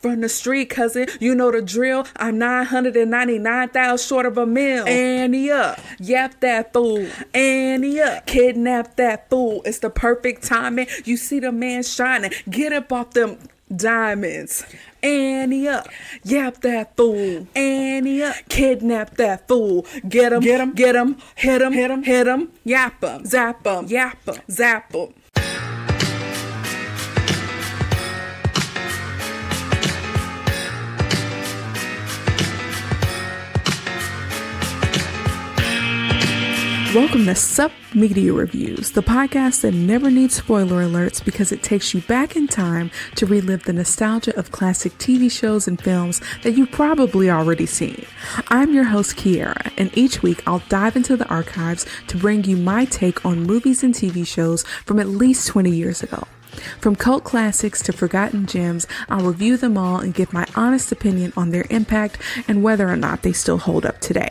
From the street, cousin, you know the drill. I'm 999,000 short of a mil. Annie up, yap that fool. Annie up, kidnap that fool. It's the perfect timing. You see the man shining. Get up off them diamonds. Annie up, yap that fool. Annie up, kidnap that fool. Get him, get him, get him, hit him, hit him, hit him, yap him, zap him, yap him, zap him. Welcome to Sup Media Reviews, the podcast that never needs spoiler alerts because it takes you back in time to relive the nostalgia of classic TV shows and films that you've probably already seen. I'm your host, Kiara, and each week I'll dive into the archives to bring you my take on movies and TV shows from at least 20 years ago. From cult classics to forgotten gems, I'll review them all and give my honest opinion on their impact and whether or not they still hold up today.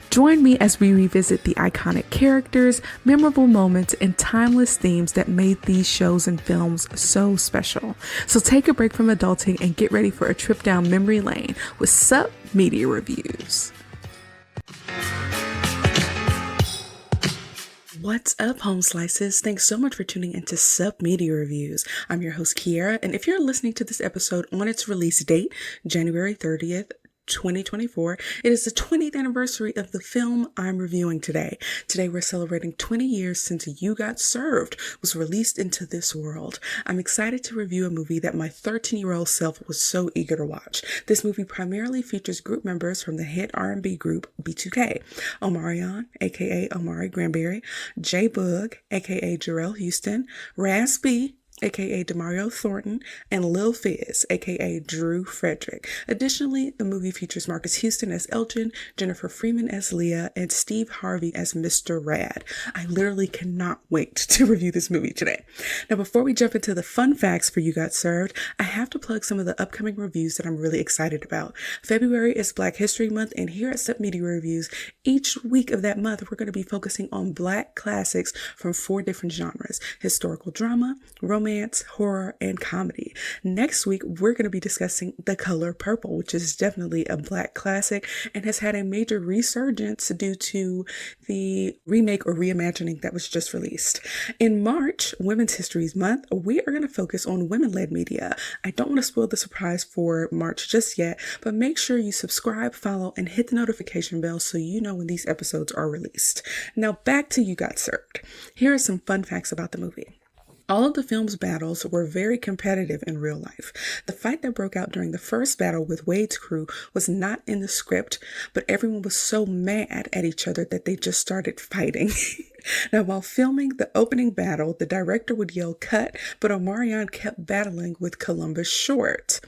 Join me as we revisit the iconic characters, memorable moments, and timeless themes that made these shows and films so special. So take a break from adulting and get ready for a trip down memory lane with Sup Media Reviews. What's up, home slices? Thanks so much for tuning into Sup Media Reviews. I'm your host, Kiara, and if you're listening to this episode on its release date, January 30th, 2024. It is the 20th anniversary of the film I'm reviewing today. Today we're celebrating 20 years since You Got Served was released into this world. I'm excited to review a movie that my 13-year-old self was so eager to watch. This movie primarily features group members from the hit R&B group B2K. Omarion, aka Omari Granberry, J-Boog, aka Marques Houston, Raz-B, aka Demario Thornton, and Lil Fizz, aka Drew Frederick. Additionally, the movie features Marques Houston as Elgin, Jennifer Freeman as Leah, and Steve Harvey as Mr. Rad. I literally cannot wait to review this movie today. Now, before we jump into the fun facts for You Got Served, I have to plug some of the upcoming reviews that I'm really excited about. February is Black History Month, and here at Sup Media Reviews, each week of that month, we're going to be focusing on Black classics from 4 different genres: historical drama, romance, horror, and comedy. Next week, we're going to be discussing The Color Purple, which is definitely a Black classic and has had a major resurgence due to the remake or reimagining that was just released. In March, Women's History Month, we are going to focus on women-led media. I don't want to spoil the surprise for March just yet, but make sure you subscribe, follow, and hit the notification bell so you know when these episodes are released. Now back to You Got Served. Here are some fun facts about the movie. All of the film's battles were very competitive in real life. The fight that broke out during the first battle with Wade's crew was not in the script, but everyone was so mad at each other that they just started fighting. Now, while filming the opening battle, the director would yell "cut," but Omarion kept battling with Columbus short.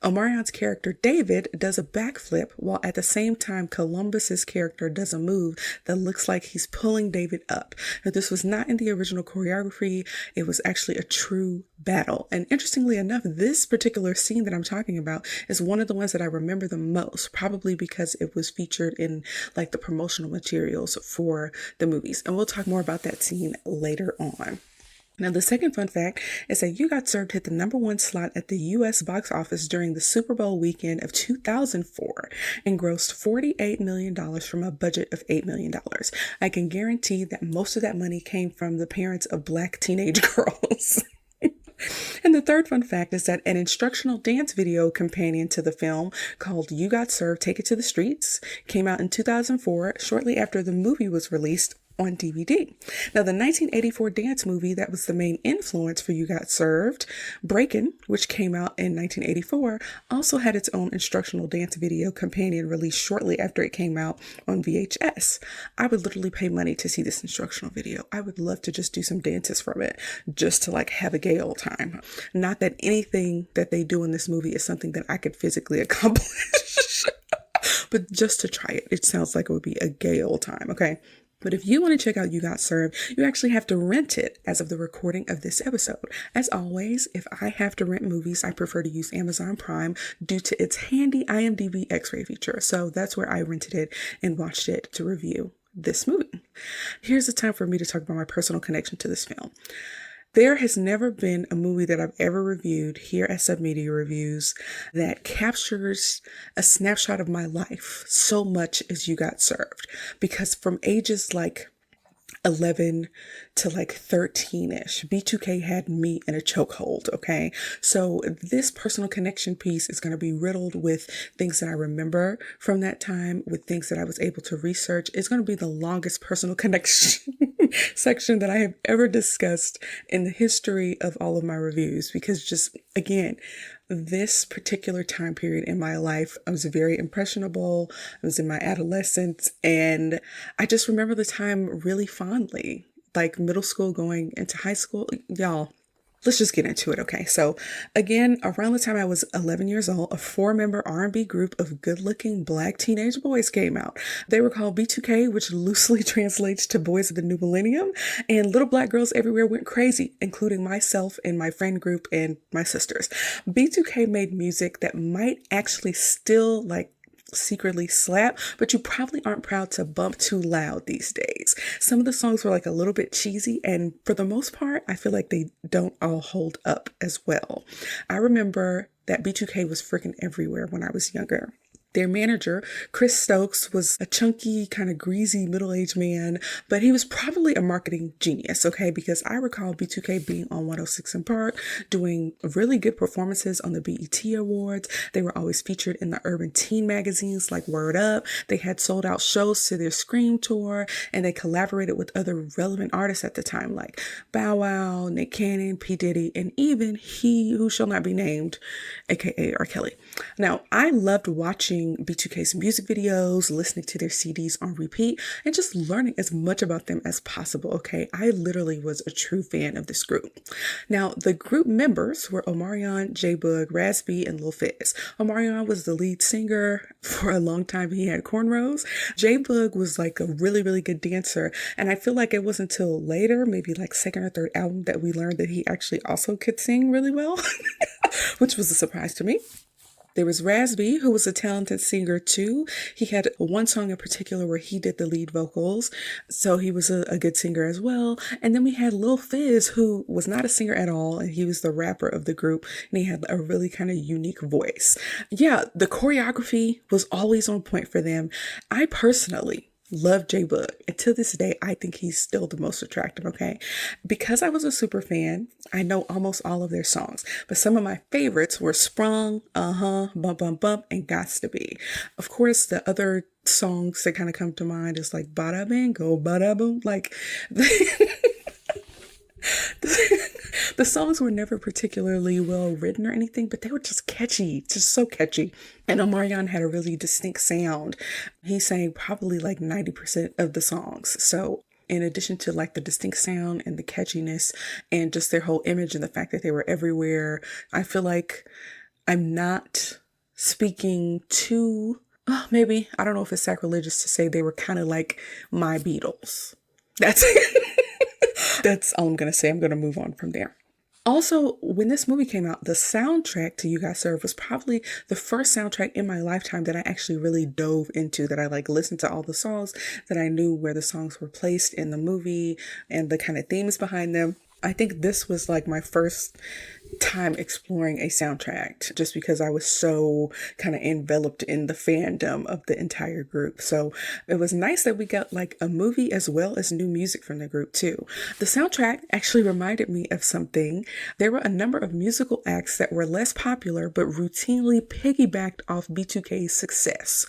Omarion's character, David, does a backflip, while at the same time, Columbus's character does a move that looks like he's pulling David up. Now, this was not in the original choreography. It was actually a true battle. And interestingly enough, this particular scene that I'm talking about is one of the ones that I remember the most, probably because it was featured in like the promotional materials for the movies. And we'll talk more about that scene later on. Now, the second fun fact is that You Got Served hit the #1 slot at the U.S. box office during the Super Bowl weekend of 2004 and grossed $48 million from a budget of $8 million. I can guarantee that most of that money came from the parents of Black teenage girls. And the third fun fact is that an instructional dance video companion to the film called You Got Served, Take It to the Streets came out in 2004, shortly after the movie was released on DVD. Now, the 1984 dance movie that was the main influence for You Got Served, Breakin', which came out in 1984, also had its own instructional dance video companion released shortly after it came out on VHS. I would literally pay money to see this instructional video. I would love to just do some dances from it, just to like have a gay old time. Not that anything that they do in this movie is something that I could physically accomplish, but just to try it. It sounds like it would be a gay old time, okay? But if you want to check out You Got Served, you actually have to rent it as of the recording of this episode. As always, if I have to rent movies, I prefer to use Amazon Prime due to its handy IMDb X-ray feature. So that's where I rented it and watched it to review this movie. Here's the time for me to talk about my personal connection to this film. There has never been a movie that I've ever reviewed here at Submedia Reviews that captures a snapshot of my life so much as You Got Served. Because from ages like 11 to like 13-ish, B2K had me in a chokehold, okay? So this personal connection piece is going to be riddled with things that I remember from that time, with things that I was able to research. It's going to be the longest personal connection section that I have ever discussed in the history of all of my reviews, because just, again, this particular time period in my life, I was very impressionable. I was in my adolescence, and I just remember the time really fondly, like middle school going into high school. Y'all, let's just get into it, okay? So again, around the time I was 11 years old, a 4-member R&B group of good-looking Black teenage boys came out. They were called B2K, which loosely translates to Boys of the New Millennium, and little Black girls everywhere went crazy, including myself and my friend group and my sisters. B2K made music that might actually still secretly slap, but you probably aren't proud to bump too loud these days. Some of the songs were like a little bit cheesy, and for the most part, I feel like they don't all hold up as well. I remember that B2K was freaking everywhere when I was younger. Their manager, Chris Stokes, was a chunky, kind of greasy, middle-aged man, but he was probably a marketing genius, okay? Because I recall B2K being on 106 & Park, doing really good performances on the BET Awards. They were always featured in the urban teen magazines like Word Up. They had sold-out shows to their Scream tour, and they collaborated with other relevant artists at the time like Bow Wow, Nick Cannon, P. Diddy, and even he who shall not be named, aka R. Kelly. Now, I loved watching B2K's music videos, listening to their CDs on repeat, and just learning as much about them as possible, okay? I literally was a true fan of this group. Now, the group members were Omarion, J-Boog, Raz-B, and Lil Fizz. Omarion was the lead singer. For a long time, he had cornrows. J-Boog was like a really, really good dancer, and I feel like it wasn't until later, maybe like second or third album, that we learned that he actually also could sing really well, which was a surprise to me. There was Raz-B, who was a talented singer too. He had one song in particular where he did the lead vocals, so he was a good singer as well. And then we had Lil Fizz, who was not a singer at all, and he was the rapper of the group, and he had a really kind of unique voice. Yeah, the choreography was always on point for them. I personally love J-Boog. And to this day, I think he's still the most attractive, okay? Because I was a super fan, I know almost all of their songs. But some of my favorites were Sprung, Bump Bump Bump, and Gots to Be. Of course, the other songs that kind of come to mind is like Bada Bing, Go Bada Boom. Like, the songs were never particularly well written or anything, but they were just catchy, just so catchy. And Omarion had a really distinct sound. He sang probably like 90% of the songs. So in addition to like the distinct sound and the catchiness and just their whole image and the fact that they were everywhere, I feel like I'm not speaking to, maybe, I don't know if it's sacrilegious to say they were kind of like my Beatles. That's all I'm going to say. I'm going to move on from there. Also, when this movie came out, the soundtrack to You Got Served was probably the first soundtrack in my lifetime that I actually really dove into, that I like listened to all the songs, that I knew where the songs were placed in the movie and the kind of themes behind them. I think this was like my first time exploring a soundtrack, just because I was so kind of enveloped in the fandom of the entire group. So it was nice that we got like a movie as well as new music from the group too. The soundtrack actually reminded me of something. There were a number of musical acts that were less popular but routinely piggybacked off B2K's success.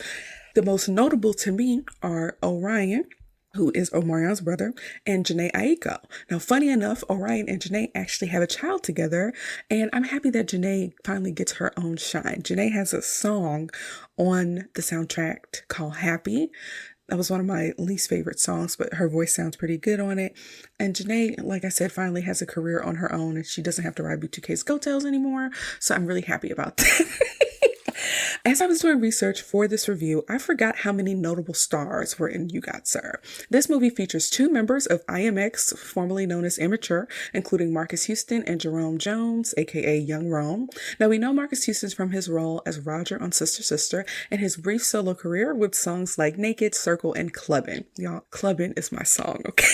The most notable to me are Orion, who is Omarion's brother, and Janae Aiko. Now, funny enough, Orion and Janae actually have a child together, and I'm happy that Janae finally gets her own shine. Janae has a song on the soundtrack called Happy. That was one of my least favorite songs, but her voice sounds pretty good on it. And Janae, like I said, finally has a career on her own, and she doesn't have to ride B2K's coattails anymore, so I'm really happy about that. As I was doing research for this review, I forgot how many notable stars were in You Got Served. This movie features 2 members of IMX, formerly known as Immature, including Marques Houston and Jerome Jones, aka Young Rome. Now, we know Marques Houston from his role as Roger on Sister Sister and his brief solo career with songs like Naked, Circle, and Clubbin'. Y'all, Clubbin' is my song, okay?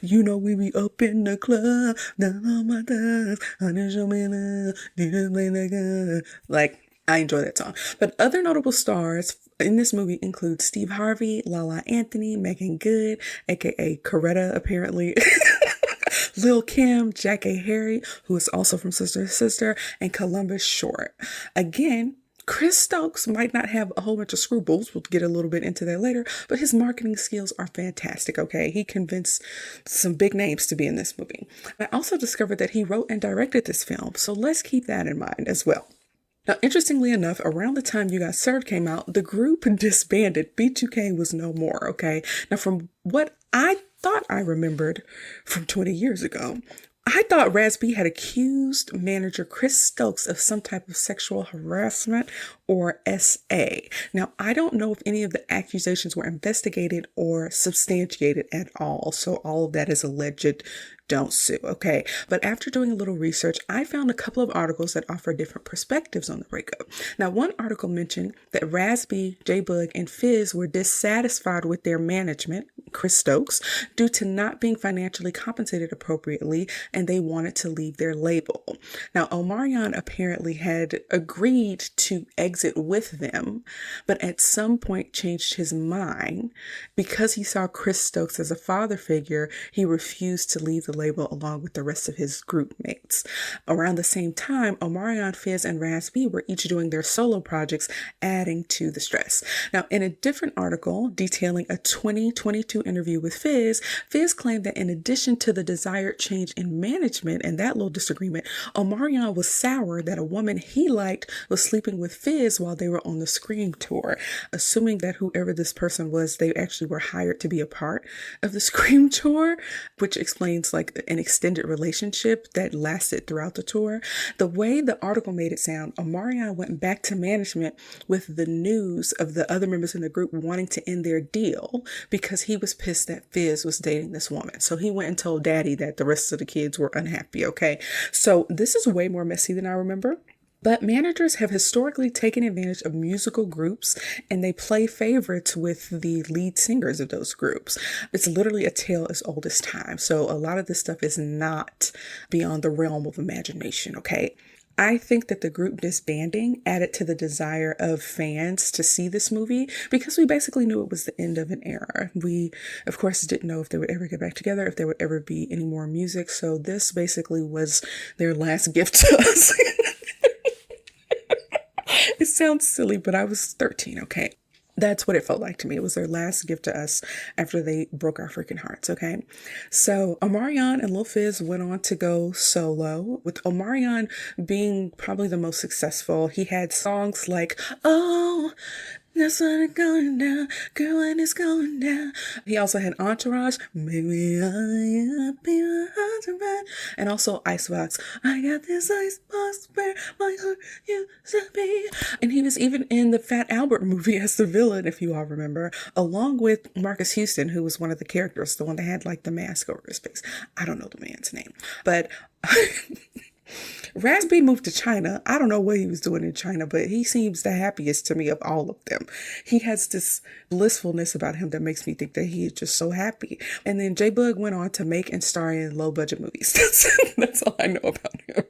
You know we be up in the club, down on my thugs, honey, show me love, need to play the gun. Like, I enjoy that song. But other notable stars in this movie include Steve Harvey, Lala Anthony, Megan Good, aka Coretta, apparently. Lil Kim, Jack A. Harry, who is also from Sister Sister, and Columbus Short. Again, Chris Stokes might not have a whole bunch of scruples. We'll get a little bit into that later, but his marketing skills are fantastic, okay? He convinced some big names to be in this movie. I also discovered that he wrote and directed this film, so let's keep that in mind as well. Now, interestingly enough, around the time You Got Served came out, the group disbanded. B2K was no more, okay? Now, from what I thought I remembered from 20 years ago, I thought Raz-B had accused manager Chris Stokes of some type of sexual harassment or SA. Now, I don't know if any of the accusations were investigated or substantiated at all. So all of that is alleged. Don't sue, okay? But after doing a little research, I found a couple of articles that offer different perspectives on the breakup. Now, one article mentioned that Raz-B, J-Boog, and Fizz were dissatisfied with their management, Chris Stokes, due to not being financially compensated appropriately, and they wanted to leave their label. Now, Omarion apparently had agreed to exit with them, but at some point changed his mind. Because he saw Chris Stokes as a father figure, he refused to leave the label along with the rest of his group mates. Around the same time, Omarion, Fizz, and Raz-B were each doing their solo projects, adding to the stress. Now, in a different article detailing a 2022 interview with Fizz, Fizz claimed that in addition to the desired change in management and that little disagreement, Omarion was sour that a woman he liked was sleeping with Fizz while they were on the Scream tour, assuming that whoever this person was, they actually were hired to be a part of the Scream tour, which explains like an extended relationship that lasted throughout the tour. The way the article made it sound, Omarion went back to management with the news of the other members in the group wanting to end their deal because he was pissed that Fizz was dating this woman. So he went and told daddy that the rest of the kids were unhappy, okay? So this is way more messy than I remember. But managers have historically taken advantage of musical groups and they play favorites with the lead singers of those groups. It's literally a tale as old as time. So a lot of this stuff is not beyond the realm of imagination, okay? I think that the group disbanding added to the desire of fans to see this movie because we basically knew it was the end of an era. We, of course, didn't know if they would ever get back together, if there would ever be any more music. So this basically was their last gift to us. It sounds silly, but I was 13, okay? That's what it felt like to me. It was their last gift to us after they broke our freaking hearts, okay? So Omarion and Lil Fizz went on to go solo, with Omarion being probably the most successful. He had songs like, oh, that's when it's going down, girl, when it's going down. He also had Entourage, maybe I'll be my husband, and also Icebox. I got this icebox where my heart used to be. And he was even in the Fat Albert movie as the villain, if you all remember, along with Marques Houston, who was one of the characters, the one that had like the mask over his face. I don't know the man's name, but Raz-B moved to China. I don't know what he was doing in China, but he seems the happiest to me of all of them. He has this blissfulness about him that makes me think that he is just so happy. And then J-Boog went on to make and star in low-budget movies. That's all I know about him.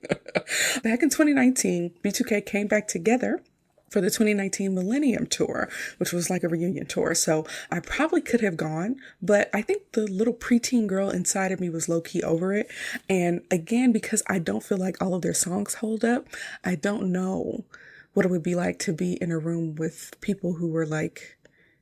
Back in 2019, B2K came back together for the 2019 Millennium Tour, which was like a reunion tour. So I probably could have gone, but I think the little preteen girl inside of me was low-key over it. And again, because I don't feel like all of their songs hold up, I don't know what it would be like to be in a room with people who were like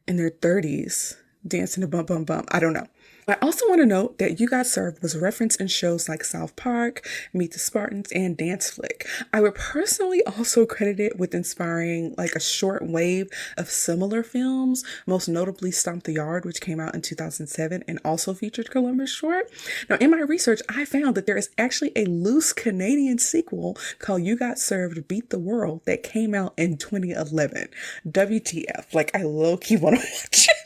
in their 30s dancing to Bump Bump Bump. I don't know. I also want to note that You Got Served was referenced in shows like South Park, Meet the Spartans, and Dance Flick. I would personally also credit it with inspiring like a short wave of similar films, most notably Stomp the Yard, which came out in 2007 and also featured Columbus Short. Now, in my research, I found that there is actually a loose Canadian sequel called You Got Served, Beat the World that came out in 2011. WTF. Like, I low-key want to watch it.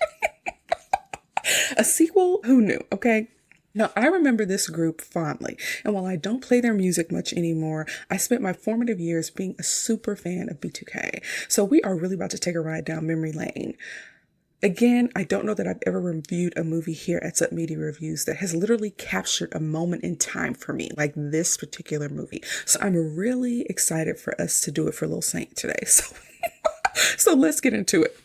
A sequel? Who knew? Okay. Now, I remember this group fondly, and while I don't play their music much anymore, I spent my formative years being a super fan of B2K. So we are really about to take a ride down memory lane. Again, I don't know that I've ever reviewed a movie here at Sub Media Reviews that has literally captured a moment in time for me, like this particular movie. So I'm really excited for us to do it for Lil Saint today. So let's get into it.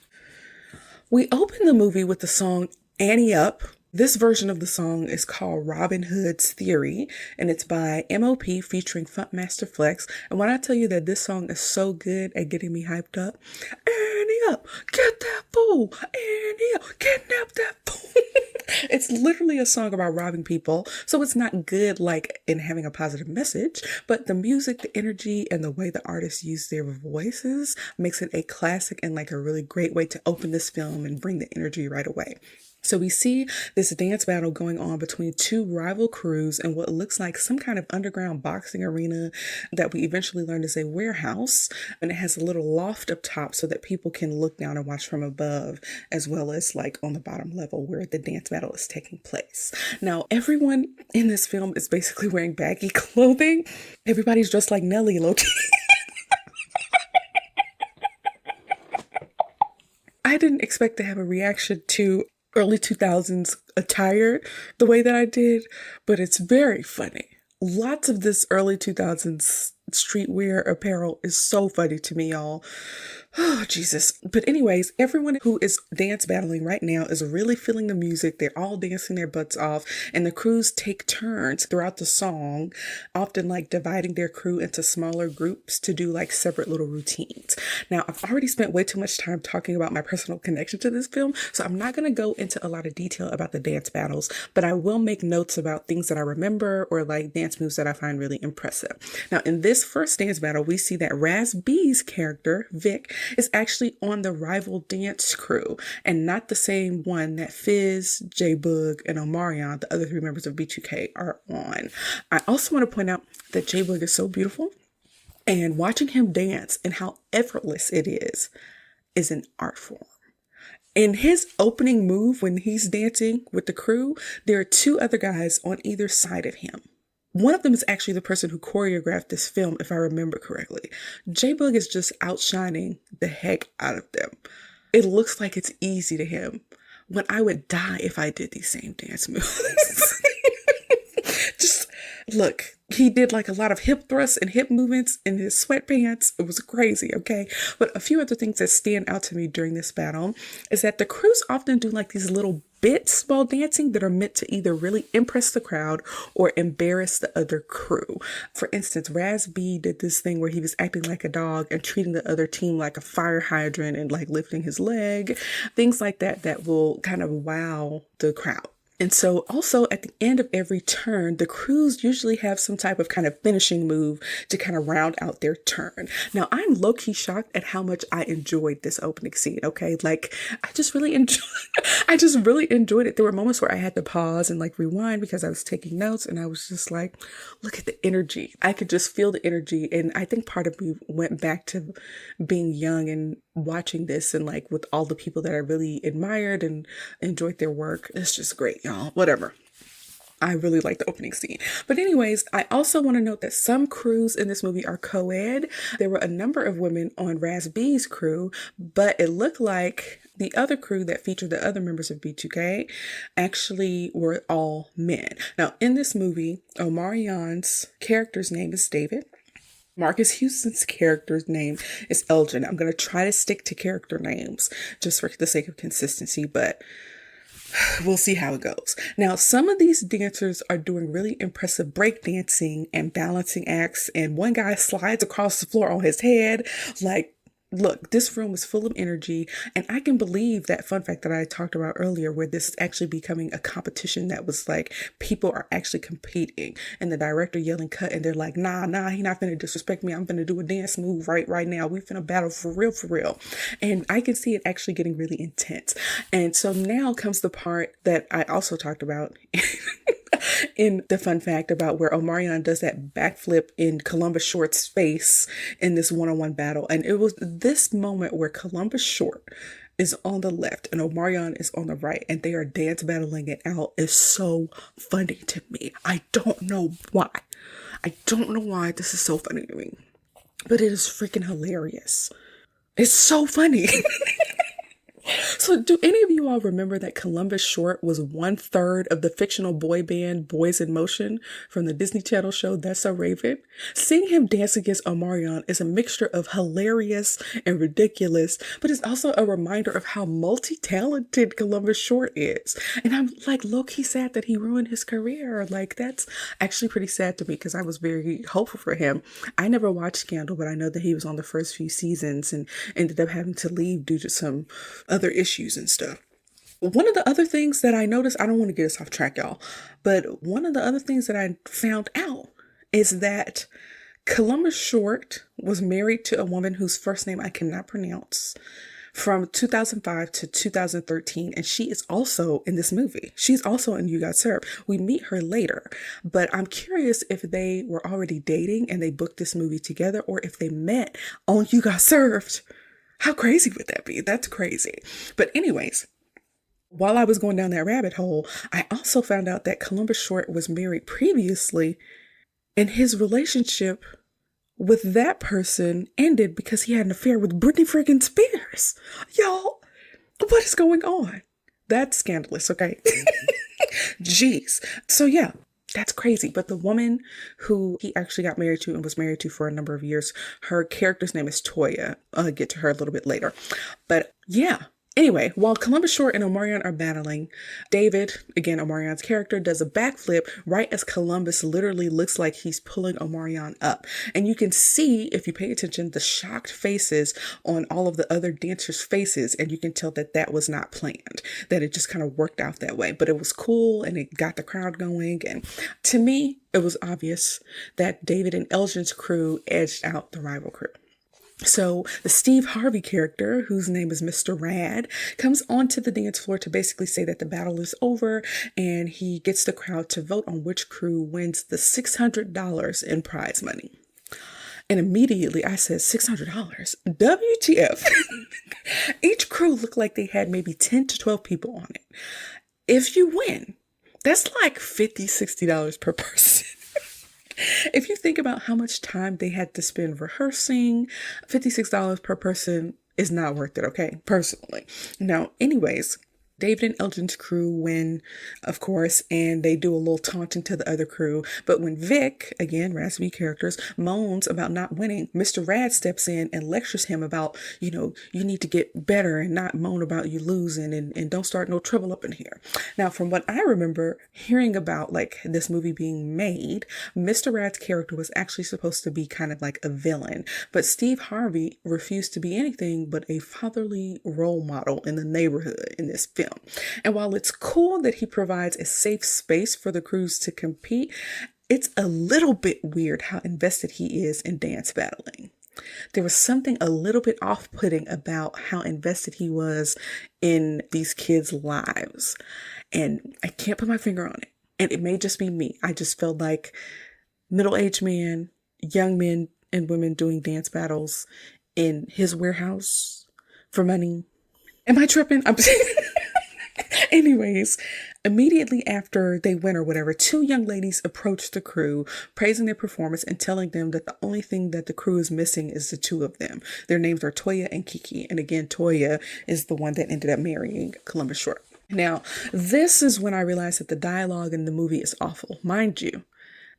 We open the movie with the song Annie Up. This version of the song is called Robin Hood's Theory, and it's by M.O.P. featuring Funkmaster Flex. And when I tell you that this song is so good at getting me hyped up, Annie up, get that fool, Annie up, kidnap that fool. It's literally a song about robbing people, so it's not good like in having a positive message, but the music, the energy, and the way the artists use their voices makes it a classic and like a really great way to open this film and bring the energy right away. So we see this dance battle going on between two rival crews in what looks like some kind of underground boxing arena that we eventually learn is a warehouse. And it has a little loft up top so that people can look down and watch from above, as well as like on the bottom level where the dance battle is taking place. Now, everyone in this film is basically wearing baggy clothing. Everybody's dressed like Nelly, low-key. I didn't expect to have a reaction to early 2000s attire the way that I did, but it's very funny. Lots of this early 2000s streetwear apparel is so funny to me, y'all. Oh, Jesus. But anyways, everyone who is dance battling right now is really feeling the music. They're all dancing their butts off, and the crews take turns throughout the song, often like dividing their crew into smaller groups to do like separate little routines. Now, I've already spent way too much time talking about my personal connection to this film, so I'm not going to go into a lot of detail about the dance battles, but I will make notes about things that I remember or like dance moves that I find really impressive. Now, in this first dance battle, we see that Raz-B's character, Vic, is actually on the rival dance crew and not the same one that Fizz, J-Boog, and Omarion, the other three members of B2K, are on. I also want to point out that J-Boog is so beautiful, and watching him dance and how effortless it is an art form. In his opening move when he's dancing with the crew, there are two other guys on either side of him. One of them is actually the person who choreographed this film, if I remember correctly. J-Boog is just outshining the heck out of them. It looks like it's easy to him, when I would die if I did these same dance moves. Just look, he did like a lot of hip thrusts and hip movements in his sweatpants. It was crazy, okay? But a few other things that stand out to me during this battle is that the crews often do like these little bits while dancing that are meant to either really impress the crowd or embarrass the other crew. For instance, Raz-B did this thing where he was acting like a dog and treating the other team like a fire hydrant and like lifting his leg. Things like that will kind of wow the crowd. And so also at the end of every turn, the crews usually have some type of kind of finishing move to kind of round out their turn. Now, I'm low-key shocked at how much I enjoyed this opening scene, okay? Like, I just really enjoyed it. There were moments where I had to pause and like rewind because I was taking notes, and I was just like, look at the energy. I could just feel the energy. And I think part of me went back to being young and watching this and like with all the people that I really admired and enjoyed their work. It's just great, y'all. Whatever. I really like the opening scene. But anyways, I also want to note that some crews in this movie are co-ed. There were a number of women on Raz-B's crew, but it looked like the other crew that featured the other members of B2K actually were all men. Now, in this movie, Omarion's character's name is David. Marques Houston's character's name is Elgin. I'm going to try to stick to character names just for the sake of consistency, but we'll see how it goes. Now, some of these dancers are doing really impressive break dancing and balancing acts, and one guy slides across the floor on his head. Like, look, this room is full of energy, and I can believe that fun fact that I talked about earlier, where this is actually becoming a competition that was like, people are actually competing, and the director yelling cut, and they're like, nah, he not finna disrespect me. I'm finna do a dance move right now. We finna battle for real. And I can see it actually getting really intense. And so now comes the part that I also talked about in the fun fact about where Omarion does that backflip in Columbus Short's face in this one-on-one battle. And it was this moment where Columbus Short is on the left and Omarion is on the right, and they are dance battling it out, is so funny to me. I don't know why. This is so funny to me, but it is freaking hilarious. It's so funny. So, do any of you all remember that Columbus Short was 1/3 of the fictional boy band Boys in Motion from the Disney Channel show That's So Raven? Seeing him dance against Omarion is a mixture of hilarious and ridiculous, but it's also a reminder of how multi-talented Columbus Short is. And I'm like low-key sad that he ruined his career. Like, that's actually pretty sad to me because I was very hopeful for him. I never watched Scandal, but I know that he was on the first few seasons and ended up having to leave due to some other issues and stuff. One of the other things that I noticed, I don't want to get us off track, y'all, but one of the other things that I found out is that Columbus Short was married to a woman whose first name I cannot pronounce from 2005 to 2013, and she is also in this movie. She's also in You Got Served. We meet her later, but I'm curious if they were already dating and they booked this movie together, or if they met on You Got Served. How crazy would that be? That's crazy. But anyways, while I was going down that rabbit hole, I also found out that Columbus Short was married previously, and his relationship with that person ended because he had an affair with Britney friggin' Spears. Y'all, what is going on? That's scandalous, okay? Jeez. So yeah, that's crazy. But the woman who he actually got married to and was married to for a number of years, her character's name is Toya. I'll get to her a little bit later. But yeah. Anyway, while Columbus Short and Omarion are battling, David, again Omarion's character, does a backflip right as Columbus literally looks like he's pulling Omarion up. And you can see, if you pay attention, the shocked faces on all of the other dancers' faces, and you can tell that that was not planned, that it just kind of worked out that way. But it was cool, and it got the crowd going, and to me, it was obvious that David and Elgin's crew edged out the rival crew. So the Steve Harvey character, whose name is Mr. Rad, comes onto the dance floor to basically say that the battle is over, and he gets the crowd to vote on which crew wins the $600 in prize money. And immediately I said, $600? WTF? Each crew looked like they had maybe 10 to 12 people on it. If you win, that's like $50, $60 per person. If you think about how much time they had to spend rehearsing, $56 per person is not worth it, okay? Personally. Now, anyways, David and Elgin's crew win, of course, and they do a little taunting to the other crew. But when Vic, again, Raz-B characters, moans about not winning, Mr. Rad steps in and lectures him about, you need to get better and not moan about you losing and don't start no trouble up in here. Now, from what I remember hearing about, like, this movie being made, Mr. Rad's character was actually supposed to be kind of like a villain. But Steve Harvey refused to be anything but a fatherly role model in the neighborhood in this film. And while it's cool that he provides a safe space for the crews to compete, it's a little bit weird how invested he is in dance battling. There was something a little bit off-putting about how invested he was in these kids' lives. And I can't put my finger on it. And it may just be me. I just felt like middle-aged man, young men and women doing dance battles in his warehouse for money. Am I tripping? Anyways, immediately after they win or whatever, two young ladies approach the crew, praising their performance and telling them that the only thing that the crew is missing is the two of them. Their names are Toya and Kiki. And again, Toya is the one that ended up marrying Columbus Short. Now, this is when I realized that the dialogue in the movie is awful. Mind you,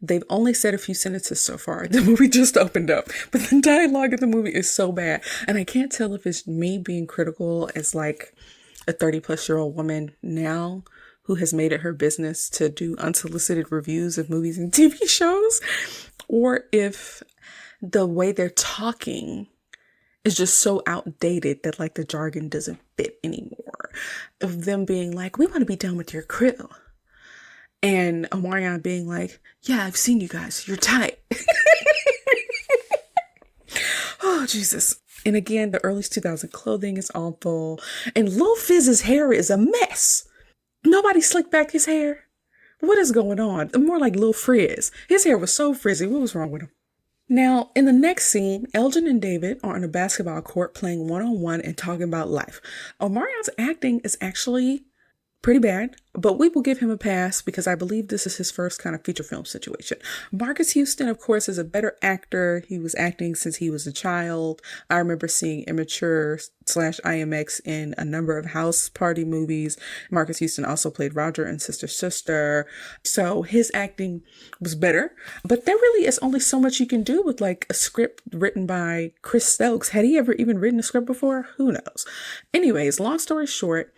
they've only said a few sentences so far. The movie just opened up, but the dialogue in the movie is so bad. And I can't tell if it's me being critical as like a 30-plus-year-old woman now who has made it her business to do unsolicited reviews of movies and TV shows, or if the way they're talking is just so outdated that like the jargon doesn't fit anymore. Of them being like, we want to be done with your crew. And Omarion being like, yeah, I've seen you guys. You're tight. Oh, Jesus. And again, the early 2000s clothing is awful. And Lil Fizz's hair is a mess. Nobody slicked back his hair. What is going on? More like Lil Frizz. His hair was so frizzy. What was wrong with him? Now, in the next scene, Elgin and David are on a basketball court playing one-on-one and talking about life. Omarion's acting is actually pretty bad, but we will give him a pass because I believe this is his first kind of feature film situation. Marques Houston, of course, is a better actor. He was acting since he was a child. I remember seeing Immature / IMX in a number of house party movies. Marques Houston also played Roger in Sister Sister. So his acting was better, but there really is only so much you can do with like a script written by Chris Stokes. Had he ever even written a script before? Who knows? Anyways, long story short,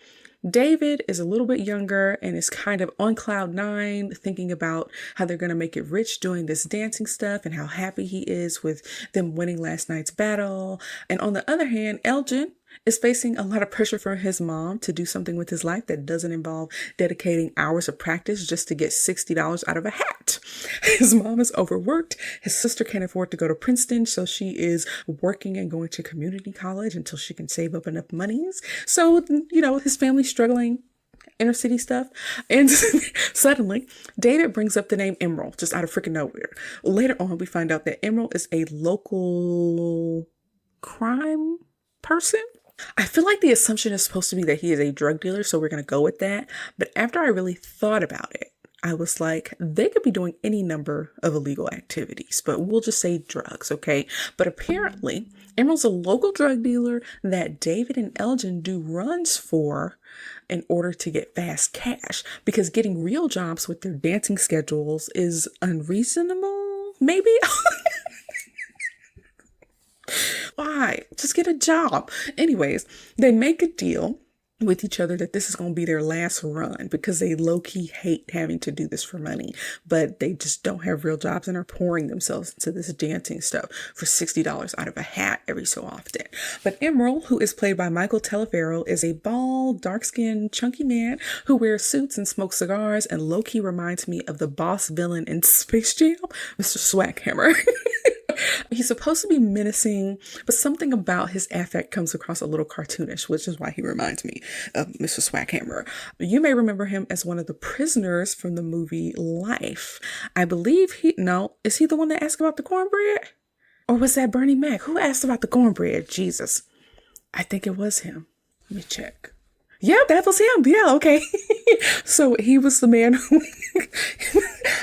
David is a little bit younger and is kind of on cloud nine, thinking about how they're going to make it rich doing this dancing stuff and how happy he is with them winning last night's battle. And on the other hand, Elgin is facing a lot of pressure from his mom to do something with his life that doesn't involve dedicating hours of practice just to get $60 out of a hat. His mom is overworked. His sister can't afford to go to Princeton, so she is working and going to community college until she can save up enough monies. So, his family's struggling, inner city stuff. And suddenly, David brings up the name Emerald just out of freaking nowhere. Later on, we find out that Emerald is a local crime person. I feel like the assumption is supposed to be that he is a drug dealer, so we're going to go with that. But after I really thought about it, I was like, they could be doing any number of illegal activities, but we'll just say drugs, okay? But apparently, Emerald's a local drug dealer that David and Elgin do runs for in order to get fast cash, because getting real jobs with their dancing schedules is unreasonable, maybe? Why? Just get a job. Anyways, they make a deal with each other that this is going to be their last run because they low-key hate having to do this for money, but they just don't have real jobs and are pouring themselves into this dancing stuff for $60 out of a hat every so often. But Emerald, who is played by Michael Teleferro, is a bald, dark-skinned, chunky man who wears suits and smokes cigars and low-key reminds me of the boss villain in Space Jam, Mr. Swackhammer. He's supposed to be menacing, but something about his affect comes across a little cartoonish, which is why he reminds me of Mr. Swackhammer. You may remember him as one of the prisoners from the movie Life. I believe is he the one that asked about the cornbread? Or was that Bernie Mac? Who asked about the cornbread? Jesus. I think it was him. Let me check. Yeah, that was him. Yeah, okay. So he was the man who,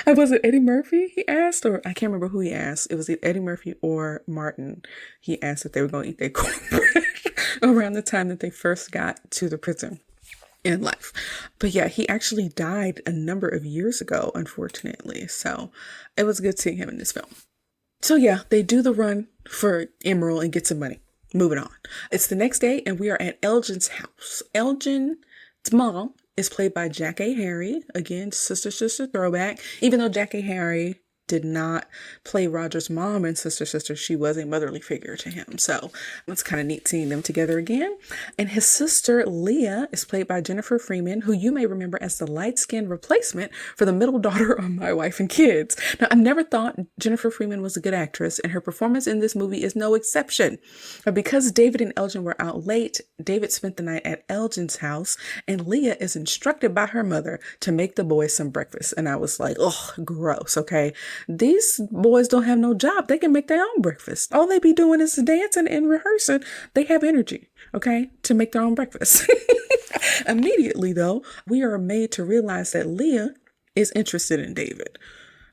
was it Eddie Murphy he asked? Or I can't remember who he asked. It was either Eddie Murphy or Martin. He asked if they were going to eat their cornbread around the time that they first got to the prison in Life. But yeah, he actually died a number of years ago, unfortunately. So it was good seeing him in this film. So yeah, they do the run for Emerald and get some money. Moving on. It's the next day and we are at Elgin's house. Elgin's mom is played by Jackée Harry. Again, sister throwback. Even though Jackée Harry did not play Roger's mom in Sister Sister, she was a motherly figure to him. So it's kind of neat seeing them together again. And his sister Leah is played by Jennifer Freeman, who you may remember as the light-skinned replacement for the middle daughter of My Wife and Kids. Now, I never thought Jennifer Freeman was a good actress, and her performance in this movie is no exception. But because David and Elgin were out late, David spent the night at Elgin's house, and Leah is instructed by her mother to make the boys some breakfast. And I was like, oh, gross, okay? These boys don't have no job. They can make their own breakfast. All they be doing is dancing and rehearsing. They have energy, okay, to make their own breakfast. Immediately, though, we are made to realize that Leah is interested in David.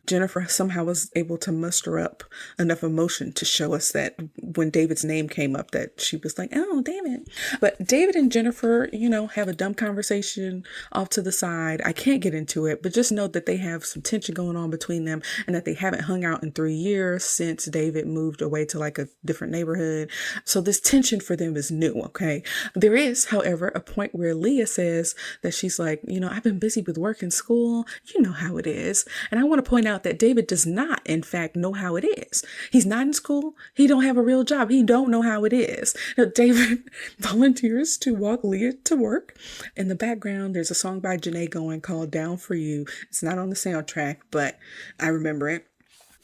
Jennifer somehow was able to muster up enough emotion to show us that when David's name came up, that she was like, oh, David. But David and Jennifer, have a dumb conversation off to the side. I can't get into it, but just know that they have some tension going on between them and that they haven't hung out in 3 years since David moved away to like a different neighborhood. So this tension for them is new, okay? There is, however, a point where Leah says that she's like, I've been busy with work and school. You know how it is. And I want to point out that David does not, in fact, know how it is. He's not in school. He don't have a real job. He don't know how it is. Now, David volunteers to walk Leah to work. In the background, there's a song by Janae going called Down For You. It's not on the soundtrack, but I remember it.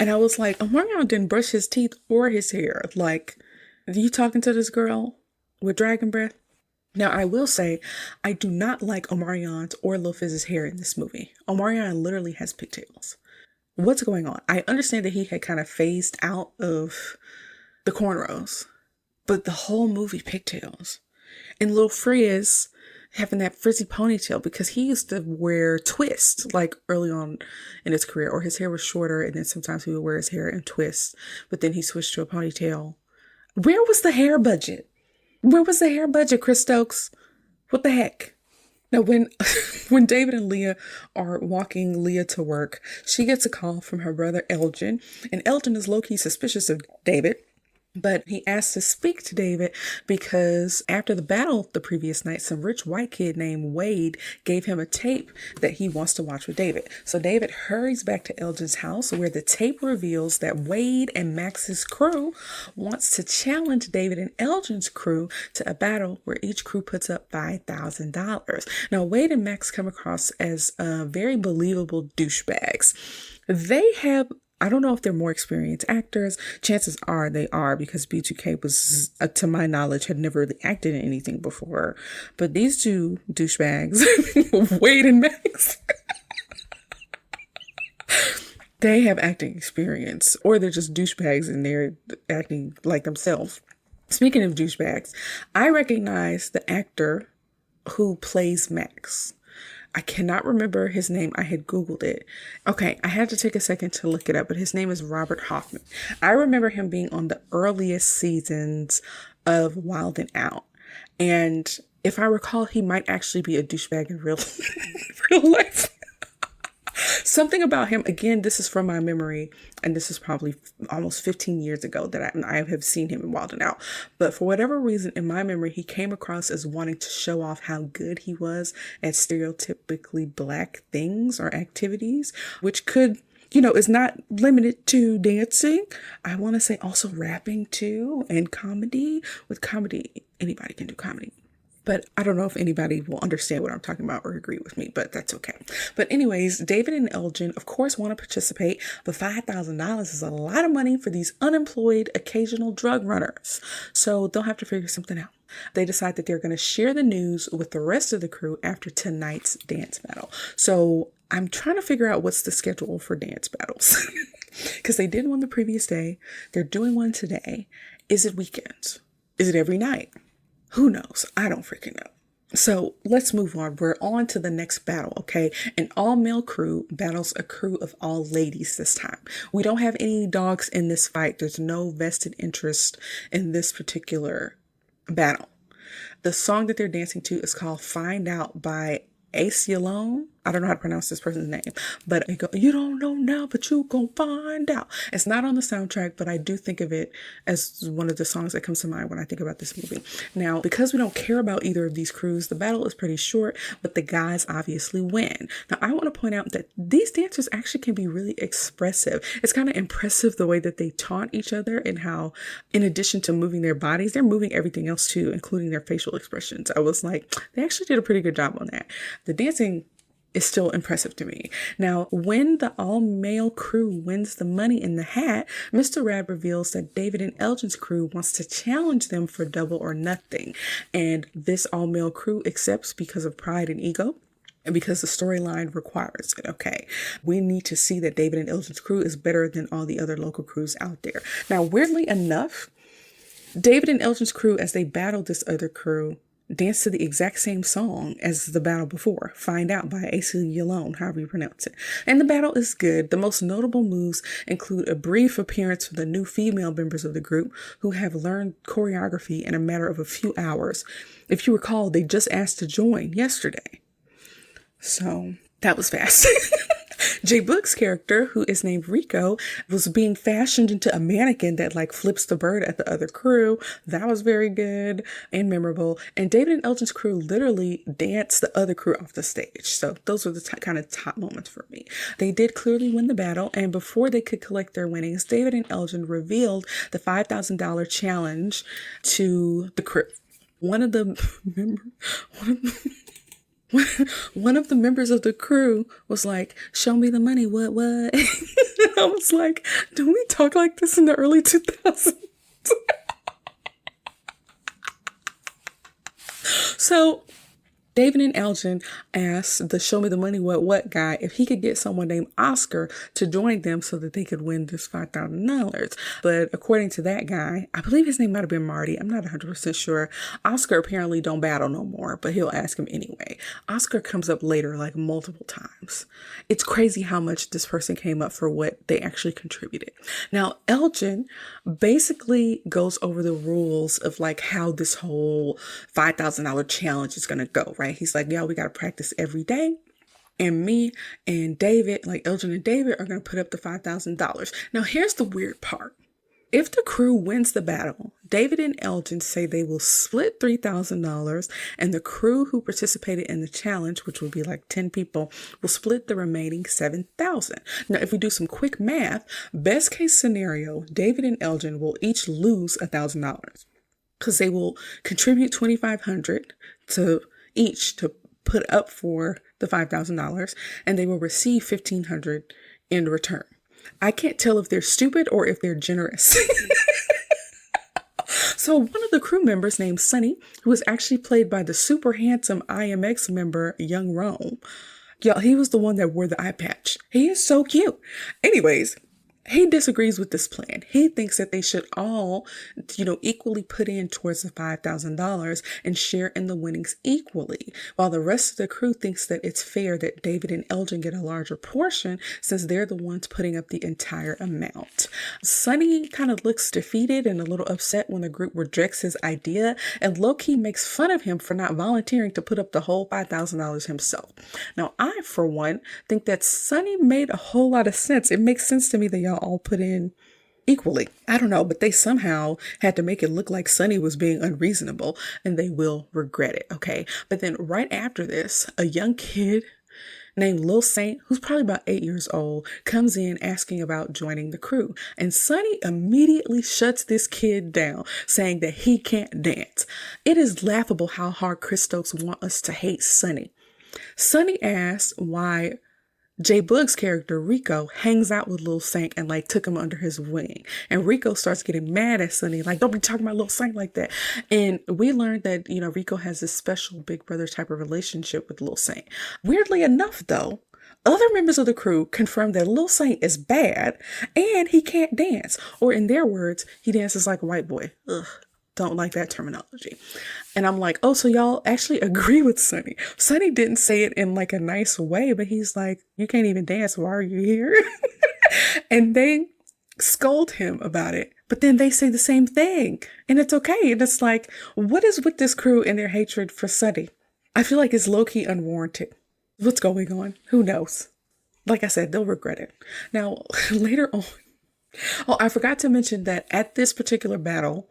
And I was like, Omarion didn't brush his teeth or his hair. Like, are you talking to this girl with dragon breath? Now, I will say, I do not like Omarion's or Lil Fizz's hair in this movie. Omarion literally has pigtails. What's going on? I understand that he had kind of phased out of the cornrows, but the whole movie pigtails. And Lil Frizz, having that frizzy ponytail, because he used to wear twists like early on in his career, or his hair was shorter and then sometimes he would wear his hair in twists, but then he switched to a ponytail. Where was the hair budget? Where was the hair budget, Chris Stokes? What the heck? Now, when when David and Leah are walking Leah to work, she gets a call from her brother Elgin, and Elgin is low-key suspicious of David. But he asked to speak to David because after the battle the previous night, some rich white kid named Wade gave him a tape that he wants to watch with David. So David hurries back to Elgin's house, where the tape reveals that Wade and Max's crew wants to challenge David and Elgin's crew to a battle where each crew puts up $5,000. Now, Wade and Max come across as very believable douchebags. They have, I don't know if they're more experienced actors. Chances are they are, because B2K was, to my knowledge, had never really acted in anything before. But these two douchebags, Wade and Max, they have acting experience, or they're just douchebags and they're acting like themselves. Speaking of douchebags, I recognize the actor who plays Max. I cannot remember his name. I had Googled it. Okay, I had to take a second to look it up, but his name is Robert Hoffman. I remember him being on the earliest seasons of Wild 'N Out. And if I recall, he might actually be a douchebag in real life. Something about him, again, this is from my memory, and this is probably almost 15 years ago that I have seen him in Wild 'N Out. But for whatever reason, in my memory, he came across as wanting to show off how good he was at stereotypically Black things or activities, which could, is not limited to dancing. I want to say also rapping too, and comedy. With comedy, anybody can do comedy. But I don't know if anybody will understand what I'm talking about or agree with me, but that's okay. But anyways, David and Elgin, of course, want to participate, but $5,000 is a lot of money for these unemployed occasional drug runners. So they'll have to figure something out. They decide that they're going to share the news with the rest of the crew after tonight's dance battle. So I'm trying to figure out what's the schedule for dance battles, because they did one the previous day. They're doing one today. Is it weekends? Is it every night? Who knows? I don't freaking know. So let's move on. We're on to the next battle, okay? An all-male crew battles a crew of all ladies this time. We don't have any dogs in this fight. There's no vested interest in this particular battle. The song that they're dancing to is called Find Out by Ace Yalone. I don't know how to pronounce this person's name, but they go, you don't know now, but you gonna find out. It's not on the soundtrack, but I do think of it as one of the songs that comes to mind when I think about this movie. Now, because we don't care about either of these crews, the battle is pretty short, but the guys obviously win. Now, I want to point out that these dancers actually can be really expressive. It's kind of impressive the way that they taunt each other, and how, in addition to moving their bodies, they're moving everything else too, including their facial expressions. I was like, they actually did a pretty good job on that. The dancing is still impressive to me. Now, when the all-male crew wins the money in the hat, Mr. Rad reveals that David and Elgin's crew wants to challenge them for double or nothing. And this all-male crew accepts because of pride and ego, and because the storyline requires it, okay? We need to see that David and Elgin's crew is better than all the other local crews out there. Now, weirdly enough, David and Elgin's crew, as they battle this other crew, dance to the exact same song as the battle before, Find Out by AC Yalone, however you pronounce it. And the battle is good. The most notable moves include a brief appearance from the new female members of the group, who have learned choreography in a matter of a few hours. If you recall, they just asked to join yesterday. So that was fast. J-Boog's character, who is named Rico, was being fashioned into a mannequin that flips the bird at the other crew. That was very good and memorable. And David and Elgin's crew literally danced the other crew off the stage. So those were the kind of top moments for me. They did clearly win the battle, and before they could collect their winnings, David and Elgin revealed the $5,000 challenge to the crew. One of the members of the crew was like, show me the money, what? I was like, don't we talk like this in the early 2000s? So David and Elgin asked the Show Me the Money What guy if he could get someone named Oscar to join them so that they could win this $5,000. But according to that guy, I believe his name might have been Marty. I'm not 100% sure. Oscar apparently don't battle no more, but he'll ask him anyway. Oscar comes up later like multiple times. It's crazy how much this person came up for what they actually contributed. Now, Elgin basically goes over the rules of like how this whole $5,000 challenge is going to go, right? He's like, we got to practice every day. And me and David, like Elgin and David, are going to put up the $5,000. Now, here's the weird part. If the crew wins the battle, David and Elgin say they will split $3,000, and the crew who participated in the challenge, which would be like 10 people, will split the remaining $7,000. Now, if we do some quick math, best case scenario, David and Elgin will each lose $1,000 because they will contribute $2,500 to each to put up for the $5,000, and they will receive $1,500 in return. I can't tell if they're stupid or if they're generous. So one of the crew members named Sonny, who was actually played by the super handsome IMX member, Young Rome. Y'all, he was the one that wore the eye patch. He is so cute. Anyways, he disagrees with this plan. He thinks that they should all, equally put in towards the $5,000 and share in the winnings equally, while the rest of the crew thinks that it's fair that David and Elgin get a larger portion since they're the ones putting up the entire amount. Sonny kind of looks defeated and a little upset when the group rejects his idea, and low-key makes fun of him for not volunteering to put up the whole $5,000 himself. Now, I, for one, think that Sonny made a whole lot of sense. It makes sense to me that y'all all put in equally. I don't know, but they somehow had to make it look like Sonny was being unreasonable, and they will regret it, okay? But then right after this, a young kid named Lil Saint, who's probably about 8 years old, comes in asking about joining the crew. And Sonny immediately shuts this kid down, saying that he can't dance. It is laughable how hard Chris Stokes want us to hate Sonny. Sonny asked why J-Boog's character, Rico, hangs out with Lil Saint and took him under his wing. And Rico starts getting mad at Sonny, don't be talking about Lil Saint like that. And we learned that, Rico has this special big brother type of relationship with Lil Saint. Weirdly enough, though, other members of the crew confirm that Lil Saint is bad and he can't dance. Or in their words, he dances like a white boy. Ugh. Don't like that terminology. And I'm like, oh, so y'all actually agree with Sonny. Sonny didn't say it in a nice way, but he's like, you can't even dance. Why are you here? And they scold him about it. But then they say the same thing. And it's okay. And it's like, what is with this crew and their hatred for Sonny? I feel like it's low-key unwarranted. What's going on? Who knows? Like I said, they'll regret it. Now, later on. Oh, I forgot to mention that at this particular battle,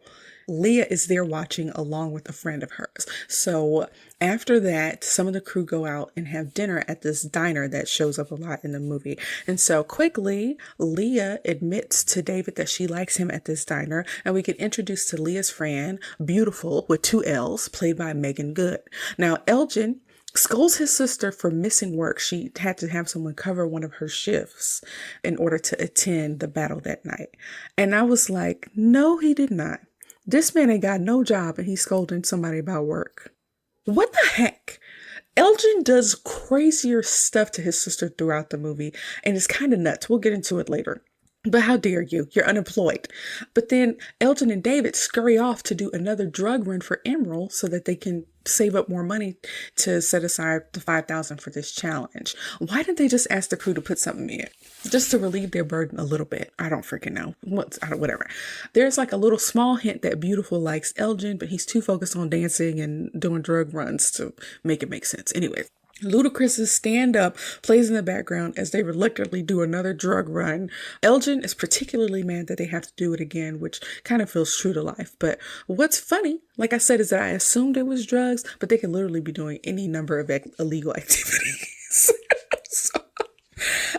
Leah is there watching along with a friend of hers. So after that, some of the crew go out and have dinner at this diner that shows up a lot in the movie. And so quickly, Leah admits to David that she likes him at this diner. And we get introduced to Leah's friend, Beautiful, with 2 L's, played by Megan Good. Now, Elgin scolds his sister for missing work. She had to have someone cover one of her shifts in order to attend the battle that night. And I was like, no, he did not. This man ain't got no job and he's scolding somebody about work. What the heck? Elgin does crazier stuff to his sister throughout the movie, and it's kind of nuts. We'll get into it later. But how dare you? You're unemployed. But then Elgin and David scurry off to do another drug run for Emerald so that they can save up more money to set aside the $5,000 for this challenge. Why didn't they just ask the crew to put something in? Just to relieve their burden a little bit. I don't freaking know. Whatever. There's a little small hint that Beautiful likes Elgin, but he's too focused on dancing and doing drug runs to make it make sense. Anyway. Ludacris's Stand Up plays in the background as they reluctantly do another drug run. Elgin is particularly mad that they have to do it again, which kind of feels true to life. But what's funny, like I said, is that I assumed it was drugs, but they can literally be doing any number of illegal activities.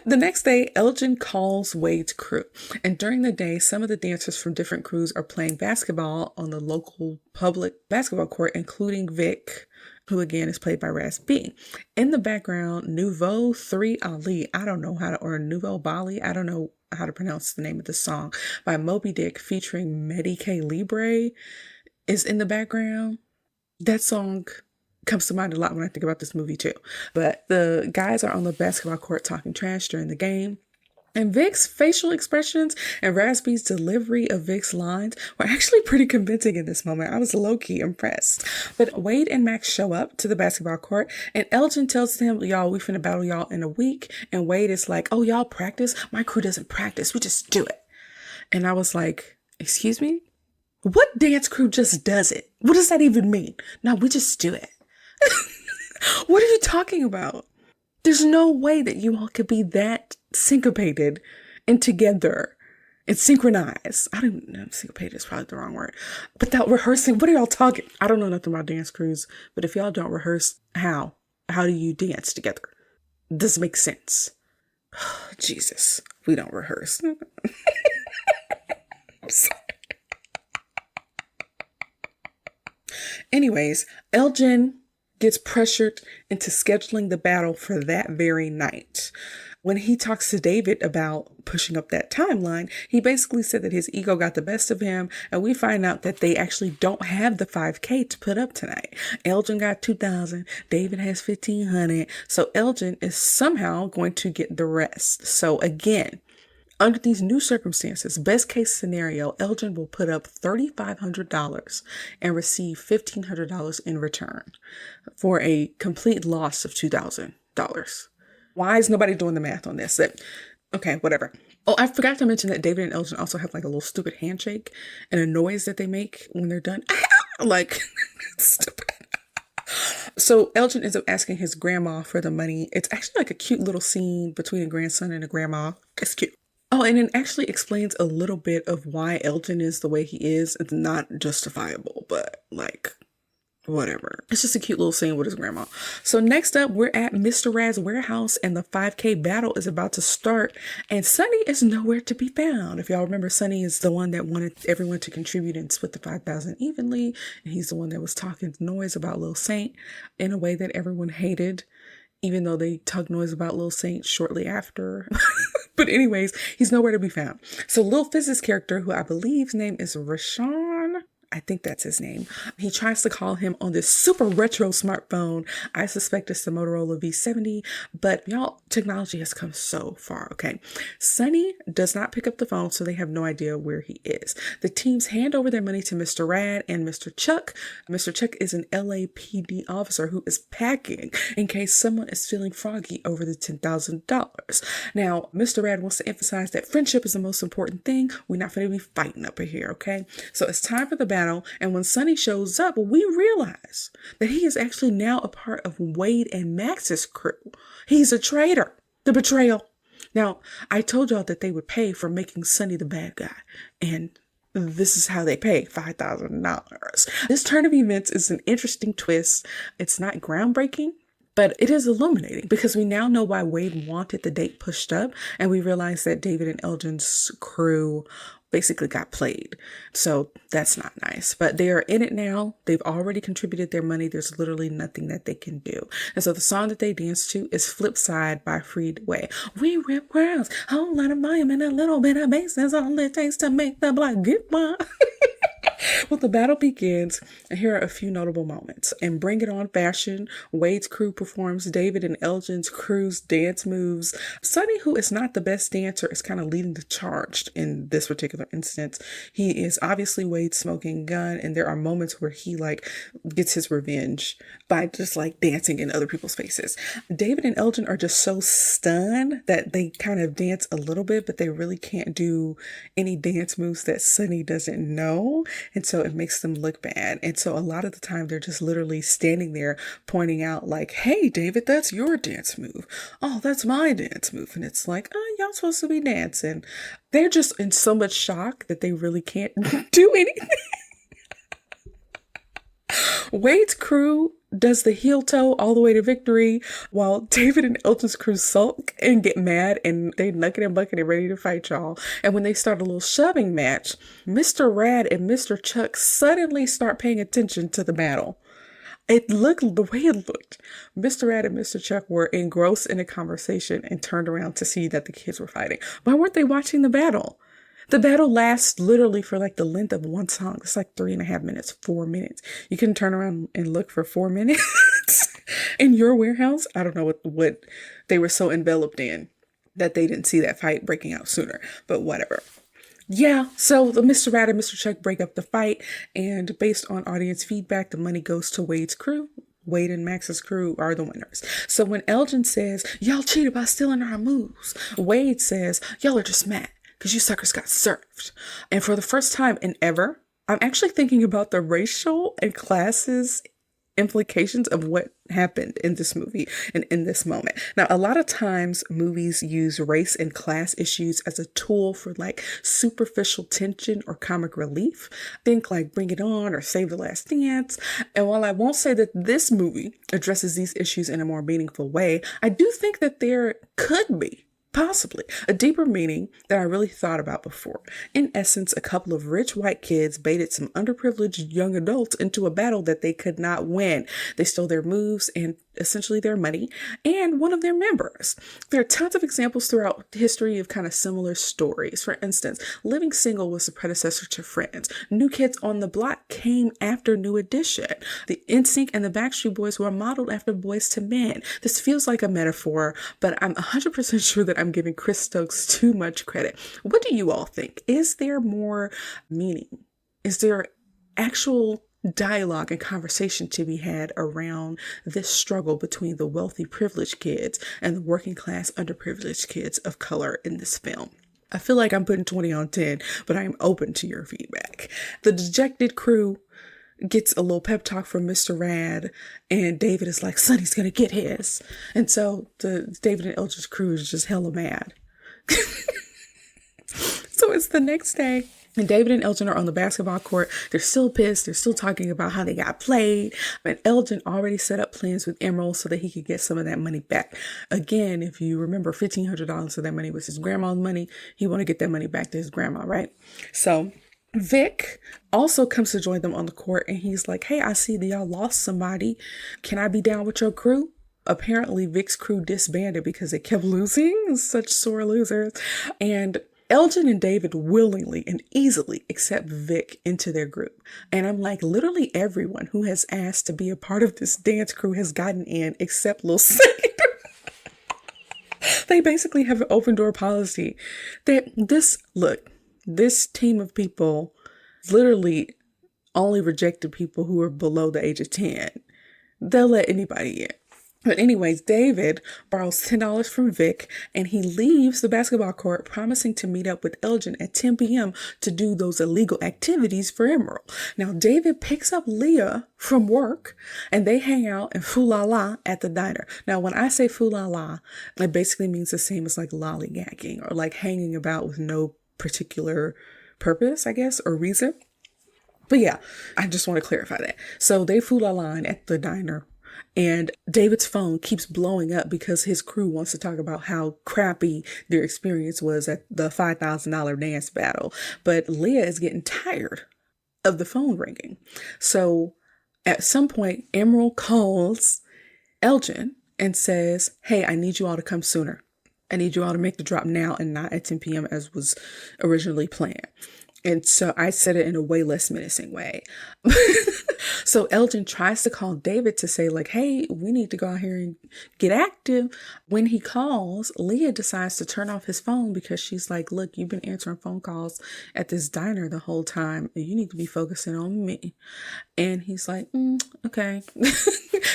The next day, Elgin calls Wade's crew. And during the day, some of the dancers from different crews are playing basketball on the local public basketball court, including Vic, who again is played by Raz-B. In the background, Nouveau 3 Ali, or Nouveau Bali, I don't know how to pronounce the name of the song, by Moby Dick featuring Medi K Libre is in the background. That song comes to mind a lot when I think about this movie too. But the guys are on the basketball court talking trash during the game. And Vic's facial expressions and Raz-B's delivery of Vic's lines were actually pretty convincing in this moment. I was low-key impressed. But Wade and Max show up to the basketball court, and Elgin tells them, y'all, we finna battle y'all in a week. And Wade is like, oh, y'all practice? My crew doesn't practice. We just do it. And I was like, excuse me? What dance crew just does it? What does that even mean? No, we just do it. What are you talking about? There's no way that you all could be that syncopated and together and synchronized. I don't know, syncopated is probably the wrong word. But that rehearsing, what are y'all talking? I don't know nothing about dance crews, but if y'all don't rehearse, how? How do you dance together? This makes sense. Jesus, we don't rehearse. I'm sorry. Anyways, Elgin gets pressured into scheduling the battle for that very night. When he talks to David about pushing up that timeline, he basically said that his ego got the best of him, and we find out that they actually don't have the 5K to put up tonight. Elgin got 2,000, David has 1,500, so Elgin is somehow going to get the rest. So again, under these new circumstances, best case scenario, Elgin will put up $3,500 and receive $1,500 in return for a complete loss of $2,000. Why is nobody doing the math on this? Okay, whatever. Oh, I forgot to mention that David and Elgin also have like a little stupid handshake and a noise that they make when they're done. Like, stupid. So Elgin ends up asking his grandma for the money. It's actually like a cute little scene between a grandson and a grandma. It's cute. Oh, and it actually explains a little bit of why Elgin is the way he is. It's not justifiable, but like, whatever. It's just a cute little scene with his grandma. So next up, we're at Mr. Raz's warehouse, and the 5K battle is about to start, and Sonny is nowhere to be found. If y'all remember, Sonny is the one that wanted everyone to contribute and split the 5,000 evenly, and he's the one that was talking noise about Lil Saint in a way that everyone hated, even though they talked noise about Lil Saint shortly after. But anyways, he's nowhere to be found. So Lil Fizz's character, who I believe's name is Rashawn, I think that's his name. He tries to call him on this super retro smartphone. I suspect it's the Motorola V70, but y'all, technology has come so far, okay? Sonny does not pick up the phone, so they have no idea where he is. The teams hand over their money to Mr. Rad and Mr. Chuck. Mr. Chuck is an LAPD officer who is packing in case someone is feeling froggy over the $10,000. Now, Mr. Rad wants to emphasize that friendship is the most important thing. We're not going to be fighting up in here, okay? So it's time for the battle, and when Sonny shows up, we realize that he is actually now a part of Wade and Max's crew. He's a traitor. The betrayal. Now, I told y'all that they would pay for making Sonny the bad guy, and this is how they pay, $5,000. This turn of events is an interesting twist. It's not groundbreaking, but it is illuminating because we now know why Wade wanted the date pushed up, and we realize that David and Elgin's crew basically got played. So that's not nice, but they are in it now. They've already contributed their money. There's literally nothing that they can do. And so the song that they dance to is Flip Side by Freeway. We rip worlds, whole lot of volume and a little bit of bass is all it takes to make the block get wild. Well, the battle begins, and here are a few notable moments. In Bring It On fashion, Wade's crew performs David and Elgin's crew's dance moves. Sonny, who is not the best dancer, is kind of leading the charge in this particular instance. He is obviously Wade's smoking gun, and there are moments where he like gets his revenge by just like dancing in other people's faces. David and Elgin are just so stunned that they kind of dance a little bit, but they really can't do any dance moves that Sonny doesn't know. And so it makes them look bad. And so a lot of the time they're just literally standing there pointing out like, hey, David, that's your dance move. Oh, that's my dance move. And it's like, oh, y'all supposed to be dancing. They're just in so much shock that they really can't do anything. Wade's crew does the heel toe all the way to victory, while David and Elgin's crew sulk and get mad, and they nucking and bucking and ready to fight y'all. And when they start a little shoving match, Mr. Rad and Mr. Chuck suddenly start paying attention to the battle. It looked the way it looked. Mr. Rad and Mr. Chuck were engrossed in a conversation and turned around to see that the kids were fighting. Why weren't they watching the battle? The battle lasts literally for like the length of one song. It's like 3.5 minutes, 4 minutes. You can turn around and look for 4 minutes. In your warehouse, I don't know what they were so enveloped in that they didn't see that fight breaking out sooner, but whatever. Yeah, so the Mr. Rat and Mr. Chuck break up the fight, and based on audience feedback, the money goes to Wade's crew. Wade and Max's crew are the winners. So when Elgin says, y'all cheated by stealing our moves, Wade says, y'all are just mad because you suckers got served. And for the first time in ever, I'm actually thinking about the racial and classes implications of what happened in this movie and in this moment. Now, a lot of times movies use race and class issues as a tool for like superficial tension or comic relief. Think like Bring It On or Save the Last Dance. And while I won't say that this movie addresses these issues in a more meaningful way, I do think that there could be possibly a deeper meaning that I really thought about before. In essence, a couple of rich white kids baited some underprivileged young adults into a battle that they could not win. They stole their moves and essentially their money and one of their members. There are tons of examples throughout history of kind of similar stories. For instance, Living Single was the predecessor to Friends. New Kids on the Block came after New Edition. The NSYNC and the Backstreet Boys were modeled after Boys to Men. This feels like a metaphor, but I'm 100% sure that I'm giving Chris Stokes too much credit. What do you all think? Is there more meaning? Is there actual dialogue and conversation to be had around this struggle between the wealthy privileged kids and the working class underprivileged kids of color in this film? I feel like I'm putting 20 on 10, but I'm open to your feedback. The dejected crew gets a little pep talk from Mr. Rad, and David is like, Sonny's gonna get his. And so the David and Elgin's crew is just hella mad. So it's the next day, and David and Elgin are on the basketball court. They're still pissed. They're still talking about how they got played. And Elgin already set up plans with Emerald so that he could get some of that money back. Again, if you remember, $1,500 of that money was his grandma's money. He want to get that money back to his grandma, right? So Vic also comes to join them on the court, and he's like, hey, I see that y'all lost somebody. Can I be down with your crew? Apparently, Vic's crew disbanded because they kept losing. Such sore losers. And Elgin and David willingly and easily accept Vic into their group. And I'm like, literally everyone who has asked to be a part of this dance crew has gotten in except Lil Saint. They basically have an open door policy that this team of people literally only rejected people who are below the age of 10. They'll let anybody in. But anyways, David borrows $10 from Vic, and he leaves the basketball court promising to meet up with Elgin at 10 p.m. to do those illegal activities for Emerald. Now, David picks up Leah from work, and they hang out and foo-la-la at the diner. Now, when I say foo-la-la, it basically means the same as like lollygagging or like hanging about with no particular purpose, I guess, or reason. But yeah, I just want to clarify that. So they foo-la-la at the diner. And David's phone keeps blowing up because his crew wants to talk about how crappy their experience was at the $5,000 dance battle. But Leah is getting tired of the phone ringing. So at some point, Emerald calls Elgin and says, hey, I need you all to come sooner. I need you all to make the drop now and not at 10 p.m. as was originally planned. And so I said it in a way less menacing way. So Elgin tries to call David to say like, hey, we need to go out here and get active. When he calls, Leah decides to turn off his phone because she's like, look, you've been answering phone calls at this diner the whole time. And you need to be focusing on me. And he's like, okay.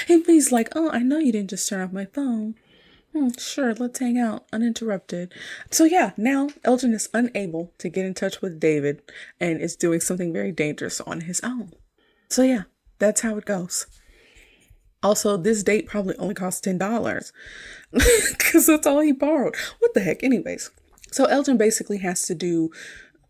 He's like, oh, I know you didn't just turn off my phone. Sure, let's hang out uninterrupted. So yeah, now Elgin is unable to get in touch with David and is doing something very dangerous on his own. So yeah, that's how it goes. Also, this date probably only cost $10 because that's all he borrowed. What the heck? Anyways, so Elgin basically has to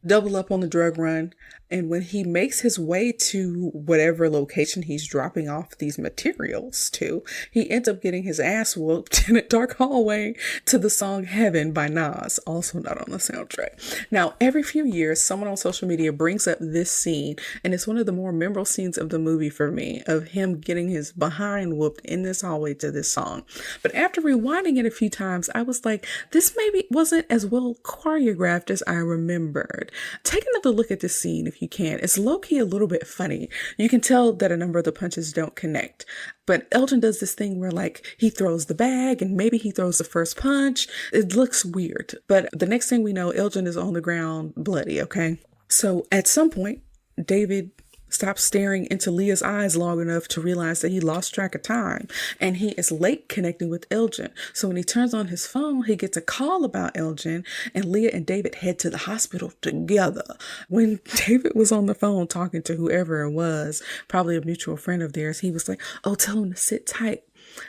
double up on the drug run. And when he makes his way to whatever location he's dropping off these materials to, he ends up getting his ass whooped in a dark hallway to the song Heaven by Nas, also not on the soundtrack. Now, every few years, someone on social media brings up this scene, and it's one of the more memorable scenes of the movie for me, of him getting his behind whooped in this hallway to this song. But after rewinding it a few times, I was like, this maybe wasn't as well choreographed as I remembered. Take another look at this scene if you can. It's low-key a little bit funny. You can tell that a number of the punches don't connect. But Elgin does this thing where like he throws the bag and maybe he throws the first punch. It looks weird. But the next thing we know, Elgin is on the ground bloody, okay? So at some point, David stops staring into Leah's eyes long enough to realize that he lost track of time and he is late connecting with Elgin. So when he turns on his phone, he gets a call about Elgin and Leah and David head to the hospital together. When David was on the phone talking to whoever it was, probably a mutual friend of theirs, he was like, oh, tell him to sit tight.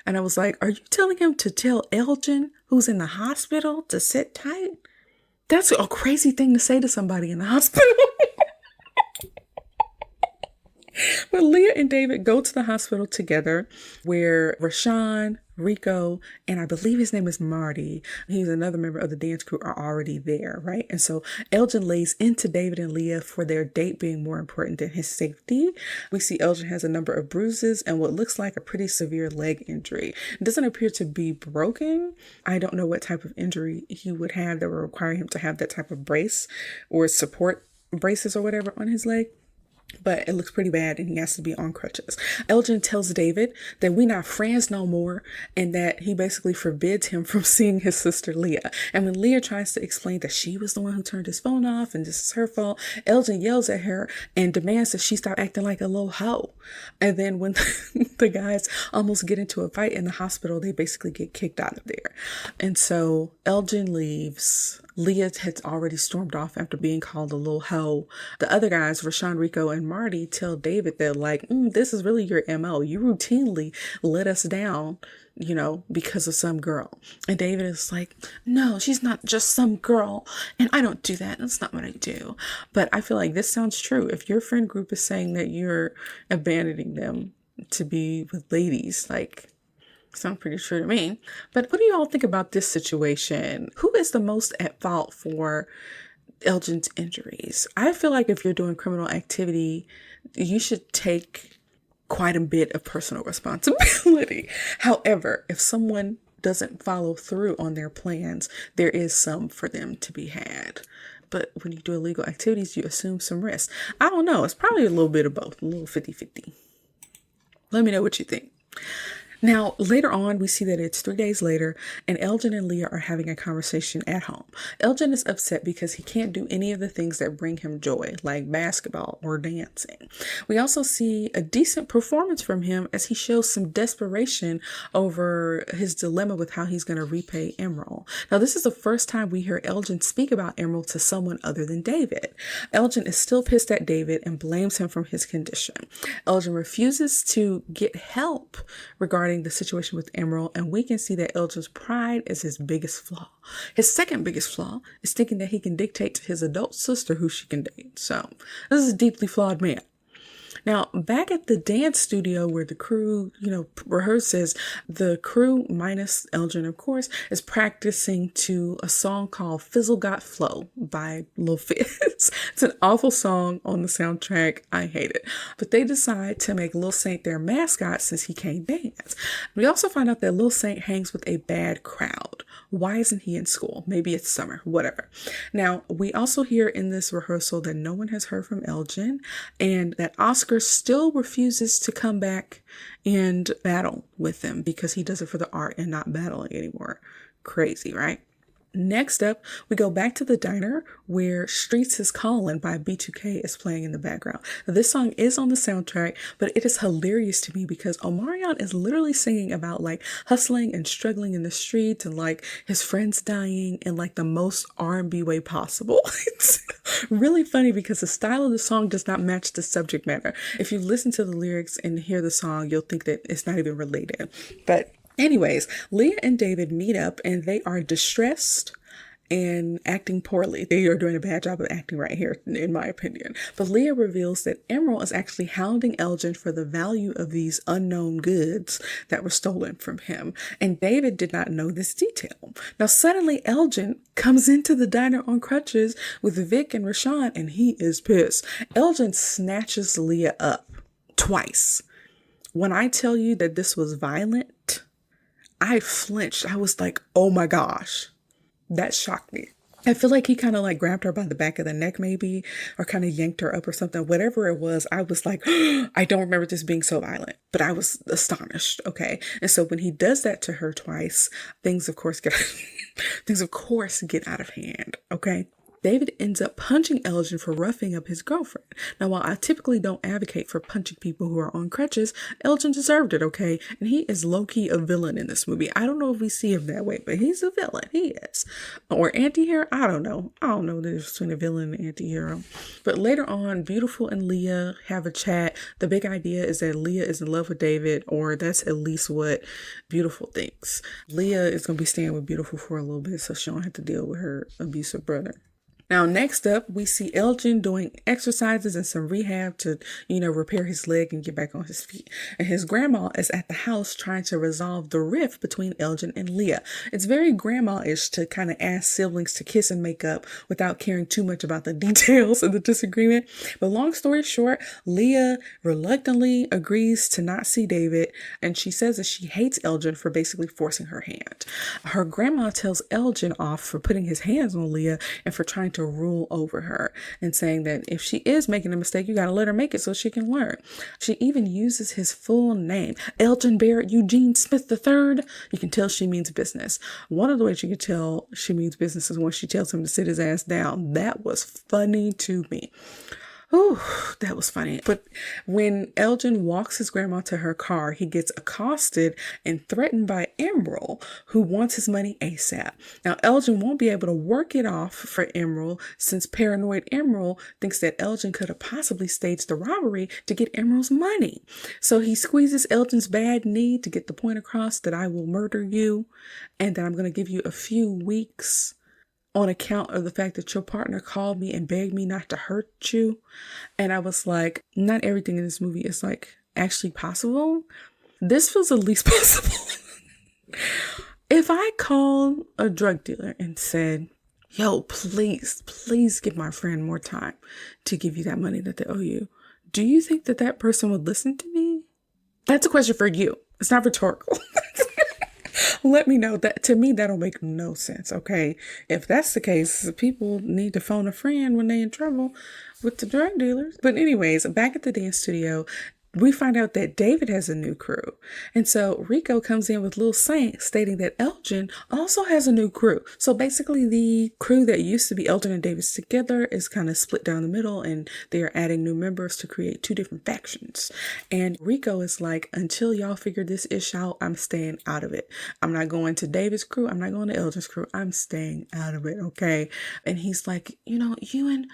And I was like, are you telling him to tell Elgin, who's in the hospital, to sit tight? That's a crazy thing to say to somebody in the hospital. But Leah and David go to the hospital together where Rashawn, Rico, and I believe his name is Marty, he's another member of the dance crew, are already there, right? And so Elgin lays into David and Leah for their date being more important than his safety. We see Elgin has a number of bruises and what looks like a pretty severe leg injury. It doesn't appear to be broken. I don't know what type of injury he would have that would require him to have that type of brace or support braces or whatever on his leg. But it looks pretty bad and he has to be on crutches. Elgin tells David that we're not friends no more and that he basically forbids him from seeing his sister Leah. And when Leah tries to explain that she was the one who turned his phone off and this is her fault, Elgin yells at her and demands that she stop acting like a little hoe. And then when the guys almost get into a fight in the hospital, they basically get kicked out of there. And so Elgin leaves. Leah had already stormed off after being called a little hoe. The other guys, Rashawn, Rico, and Marty, tell David that like, this is really your MO. You routinely let us down, because of some girl. And David is like, no, she's not just some girl. And I don't do that. That's not what I do. But I feel like this sounds true. If your friend group is saying that you're abandoning them to be with ladies, like, sounds pretty true to me. But what do you all think about this situation? Who is the most at fault for Elgin's injuries? I feel like if you're doing criminal activity, you should take quite a bit of personal responsibility. However, if someone doesn't follow through on their plans, there is some for them to be had. But when you do illegal activities, you assume some risk. I don't know. It's probably a little bit of both, a little 50-50. Let me know what you think. Now, later on, we see that it's 3 days later and Elgin and Leah are having a conversation at home. Elgin is upset because he can't do any of the things that bring him joy, like basketball or dancing. We also see a decent performance from him as he shows some desperation over his dilemma with how he's going to repay Emerald. Now, this is the first time we hear Elgin speak about Emerald to someone other than David. Elgin is still pissed at David and blames him for his condition. Elgin refuses to get help regarding the situation with Emerald, and we can see that Elgin's pride is his biggest flaw. His second biggest flaw is thinking that he can dictate to his adult sister who she can date. So this is a deeply flawed man. Now, back at the dance studio where the crew, rehearses, the crew, minus Elgin, of course, is practicing to a song called Fizzle Got Flow by Lil Fizz. It's an awful song on the soundtrack. I hate it. But they decide to make Lil Saint their mascot since he can't dance. We also find out that Lil Saint hangs with a bad crowd. Why isn't he in school? Maybe it's summer, whatever. Now, we also hear in this rehearsal that no one has heard from Elgin and that Oscar still refuses to come back and battle with them because he does it for the art and not battling anymore. Crazy, right? Next up, we go back to the diner where Streets Is Callin' by B2K is playing in the background. Now, this song is on the soundtrack, but it is hilarious to me because Omarion is literally singing about like hustling and struggling in the streets and like his friends dying in like the most R&B way possible. It's really funny because the style of the song does not match the subject matter. If you listen to the lyrics and hear the song, you'll think that it's not even related. But anyways, Leah and David meet up and they are distressed and acting poorly. They are doing a bad job of acting right here, in my opinion. But Leah reveals that Emerald is actually hounding Elgin for the value of these unknown goods that were stolen from him. And David did not know this detail. Now, suddenly Elgin comes into the diner on crutches with Vic and Rashawn, and he is pissed. Elgin snatches Leah up twice. When I tell you that this was violent, I flinched. I was like, oh my gosh. That shocked me. I feel like he kind of like grabbed her by the back of the neck, maybe, or kind of yanked her up or something. Whatever it was, I was like, I don't remember this being so violent, but I was astonished. Okay. And so when he does that to her twice, things of course get things of course get out of hand. Okay. David ends up punching Elgin for roughing up his girlfriend. Now, while I typically don't advocate for punching people who are on crutches, Elgin deserved it, okay? And he is low-key a villain in this movie. I don't know if we see him that way, but he's a villain. He is. Or anti-hero? I don't know. I don't know the difference between a villain and anti-hero. But later on, Beautiful and Leah have a chat. The big idea is that Leah is in love with David, or that's at least what Beautiful thinks. Leah is going to be staying with Beautiful for a little bit so she don't have to deal with her abusive brother. Now, next up, we see Elgin doing exercises and some rehab to, repair his leg and get back on his feet. And his grandma is at the house trying to resolve the rift between Elgin and Leah. It's very grandma-ish to kind of ask siblings to kiss and make up without caring too much about the details of the disagreement. But long story short, Leah reluctantly agrees to not see David, and she says that she hates Elgin for basically forcing her hand. Her grandma tells Elgin off for putting his hands on Leah and for trying to rule over her, and saying that if she is making a mistake, you got to let her make it so she can learn. She even uses his full name, Elgin Barrett Eugene Smith III. You can tell she means business. One of the ways you can tell she means business is when she tells him to sit his ass down. That was funny to me. Oh, that was funny. But when Elgin walks his grandma to her car, he gets accosted and threatened by Emerald, who wants his money ASAP. Now, Elgin won't be able to work it off for Emerald, since paranoid Emerald thinks that Elgin could have possibly staged the robbery to get Emerald's money. So he squeezes Elgin's bad knee to get the point across that I will murder you and that I'm going to give you a few weeks on account of the fact that your partner called me and begged me not to hurt you. And I was like, not everything in this movie is like actually possible. This feels the least possible. If I called a drug dealer and said, yo, please give my friend more time to give you that money that they owe you, do you think that that person would listen to me? That's a question for you. It's not rhetorical. Let me know. That to me, that'll make no sense. Okay. If that's the case, people need to phone a friend when they're in trouble with the drug dealers. But anyways, back at the dance studio, we find out that David has a new crew. And so Rico comes in with Lil Saint stating that Elgin also has a new crew. So basically the crew that used to be Elgin and David's together is kind of split down the middle, and they are adding new members to create two different factions. And Rico is like, until y'all figure this ish out, I'm staying out of it. I'm not going to David's crew. I'm not going to Elgin's crew. I'm staying out of it. Okay. And he's like, you and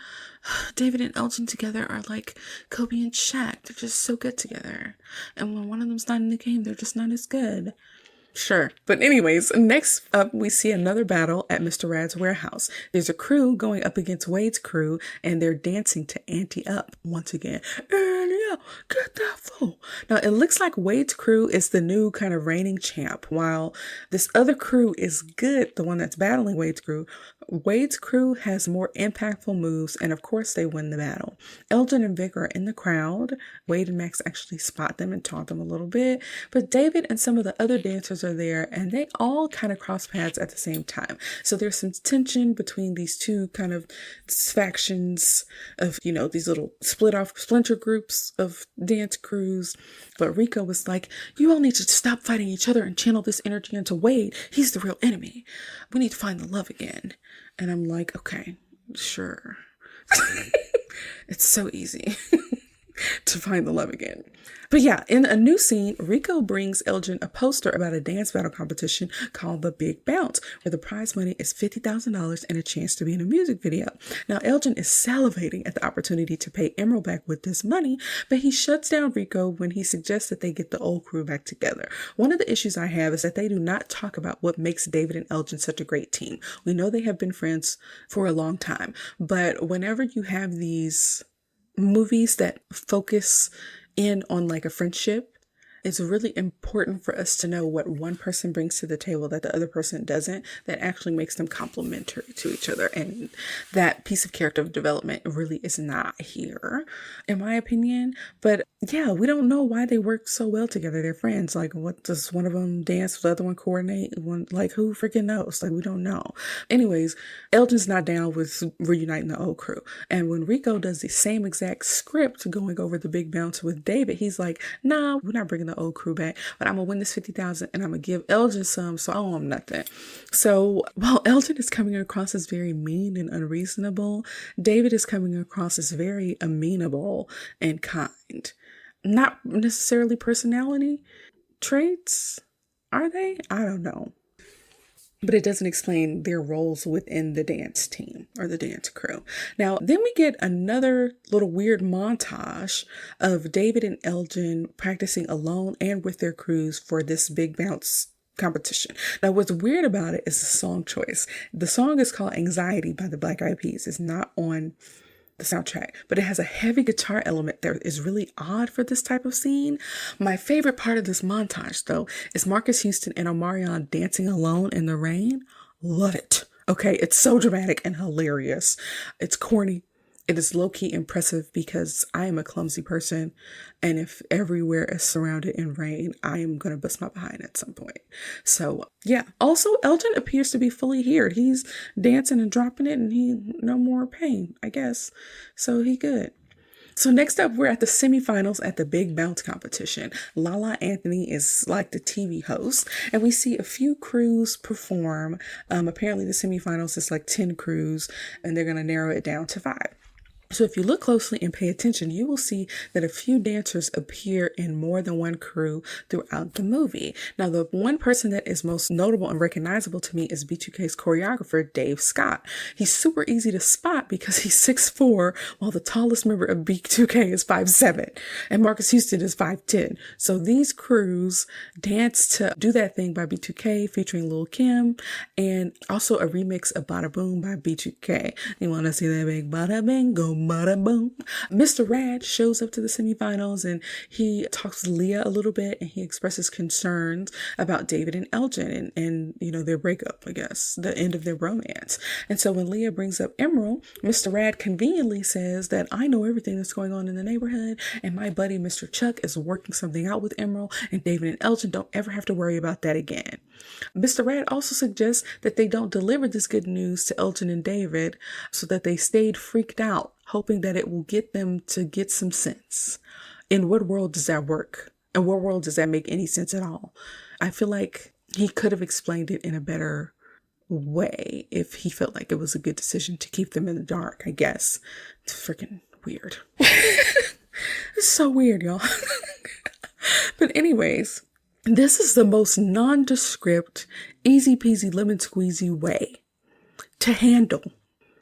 David and Elgin together are like Kobe and Shaq. They're just so good together. And when one of them's not in the game, they're just not as good. Sure. But anyways, next up, we see another battle at Mr. Rad's warehouse. There's a crew going up against Wade's crew, and they're dancing to Ante Up once again. Earlier, get that fool. Now, it looks like Wade's crew is the new kind of reigning champ, while this other crew is good, the one that's battling Wade's crew. Wade's crew has more impactful moves, and of course, they win the battle. Elgin and Vic are in the crowd. Wade and Max actually spot them and taunt them a little bit, but David and some of the other dancers are there, and they all kind of cross paths at the same time. So there's some tension between these two kind of factions of, these little splinter groups of dance crews. But Rico was like, you all need to stop fighting each other and channel this energy into Wade. He's the real enemy. We need to find the love again. And I'm like, okay, sure. It's so easy to find the love again. But yeah, in a new scene, Rico brings Elgin a poster about a dance battle competition called The Big Bounce, where the prize money is $50,000 and a chance to be in a music video. Now, Elgin is salivating at the opportunity to pay Emerald back with this money, but he shuts down Rico when he suggests that they get the old crew back together. One of the issues I have is that they do not talk about what makes David and Elgin such a great team. We know they have been friends for a long time, but whenever you have these movies that focus in on like a friendship, It's really important for us to know what one person brings to the table that the other person doesn't, that actually makes them complementary to each other. And that piece of character development really is not here, in my opinion. But yeah, we don't know why they work so well together. They're friends. Like, what does one of them dance, the other one coordinate? Like, who freaking knows? Like, we don't know. Anyways, Elgin's not down with reuniting the old crew. And when Rico does the same exact script going over the big bounce with David, he's like, nah, we're not bringing the old crew back, but I'm gonna win this 50,000 and I'm gonna give Elgin some, so I owe him nothing. So while Elgin is coming across as very mean and unreasonable, David is coming across as very amenable and kind. Not necessarily personality traits, are they? I don't know. But it doesn't explain their roles within the dance team or the dance crew. Now, then we get another little weird montage of David and Elgin practicing alone and with their crews for this big bounce competition. Now, what's weird about it is the song choice. The song is called Anxiety by the Black Eyed Peas. It's not on the soundtrack, but it has a heavy guitar element that is really odd for this type of scene. My favorite part of this montage, though, is Marques Houston and Omarion dancing alone in the rain. Love it. Okay, it's so dramatic and hilarious. It's corny. It is low-key impressive because I am a clumsy person, and if everywhere is surrounded in rain, I am going to bust my behind at some point. So, yeah. Also, Elgin appears to be fully healed. He's dancing and dropping it, and he no more pain, I guess. So, he good. So next up, we're at the semifinals at the Big Bounce competition. Lala Anthony is like the TV host, and we see a few crews perform. Apparently, the semifinals is like 10 crews, and they're going to narrow it down to 5. So if you look closely and pay attention, you will see that a few dancers appear in more than one crew throughout the movie. Now, the one person that is most notable and recognizable to me is B2K's choreographer, Dave Scott. He's super easy to spot because he's 6'4", while the tallest member of B2K is 5'7", and Marques Houston is 5'10". So these crews dance to Do That Thing by B2K featuring Lil Kim, and also a remix of Bada Boom by B2K. You want to see that big bada bang, go bada boom. Mr. Rad shows up to the semifinals and he talks to Leah a little bit, and he expresses concerns about David and Elgin and you know, their breakup, I guess, the end of their romance. And so when Leah brings up Emerald, Mr. Rad conveniently says that I know everything that's going on in the neighborhood, and my buddy Mr. Chuck is working something out with Emerald, and David and Elgin don't ever have to worry about that again. Mr. Rad also suggests that they don't deliver this good news to Elgin and David so that they stayed freaked out, hoping that it will get them to get some sense. In what world does that work? In what world does that make any sense at all? I feel like he could have explained it in a better way if he felt like it was a good decision to keep them in the dark, I guess. It's freaking weird. It's so weird, y'all. But anyways, this is the most nondescript, easy peasy lemon squeezy way to handle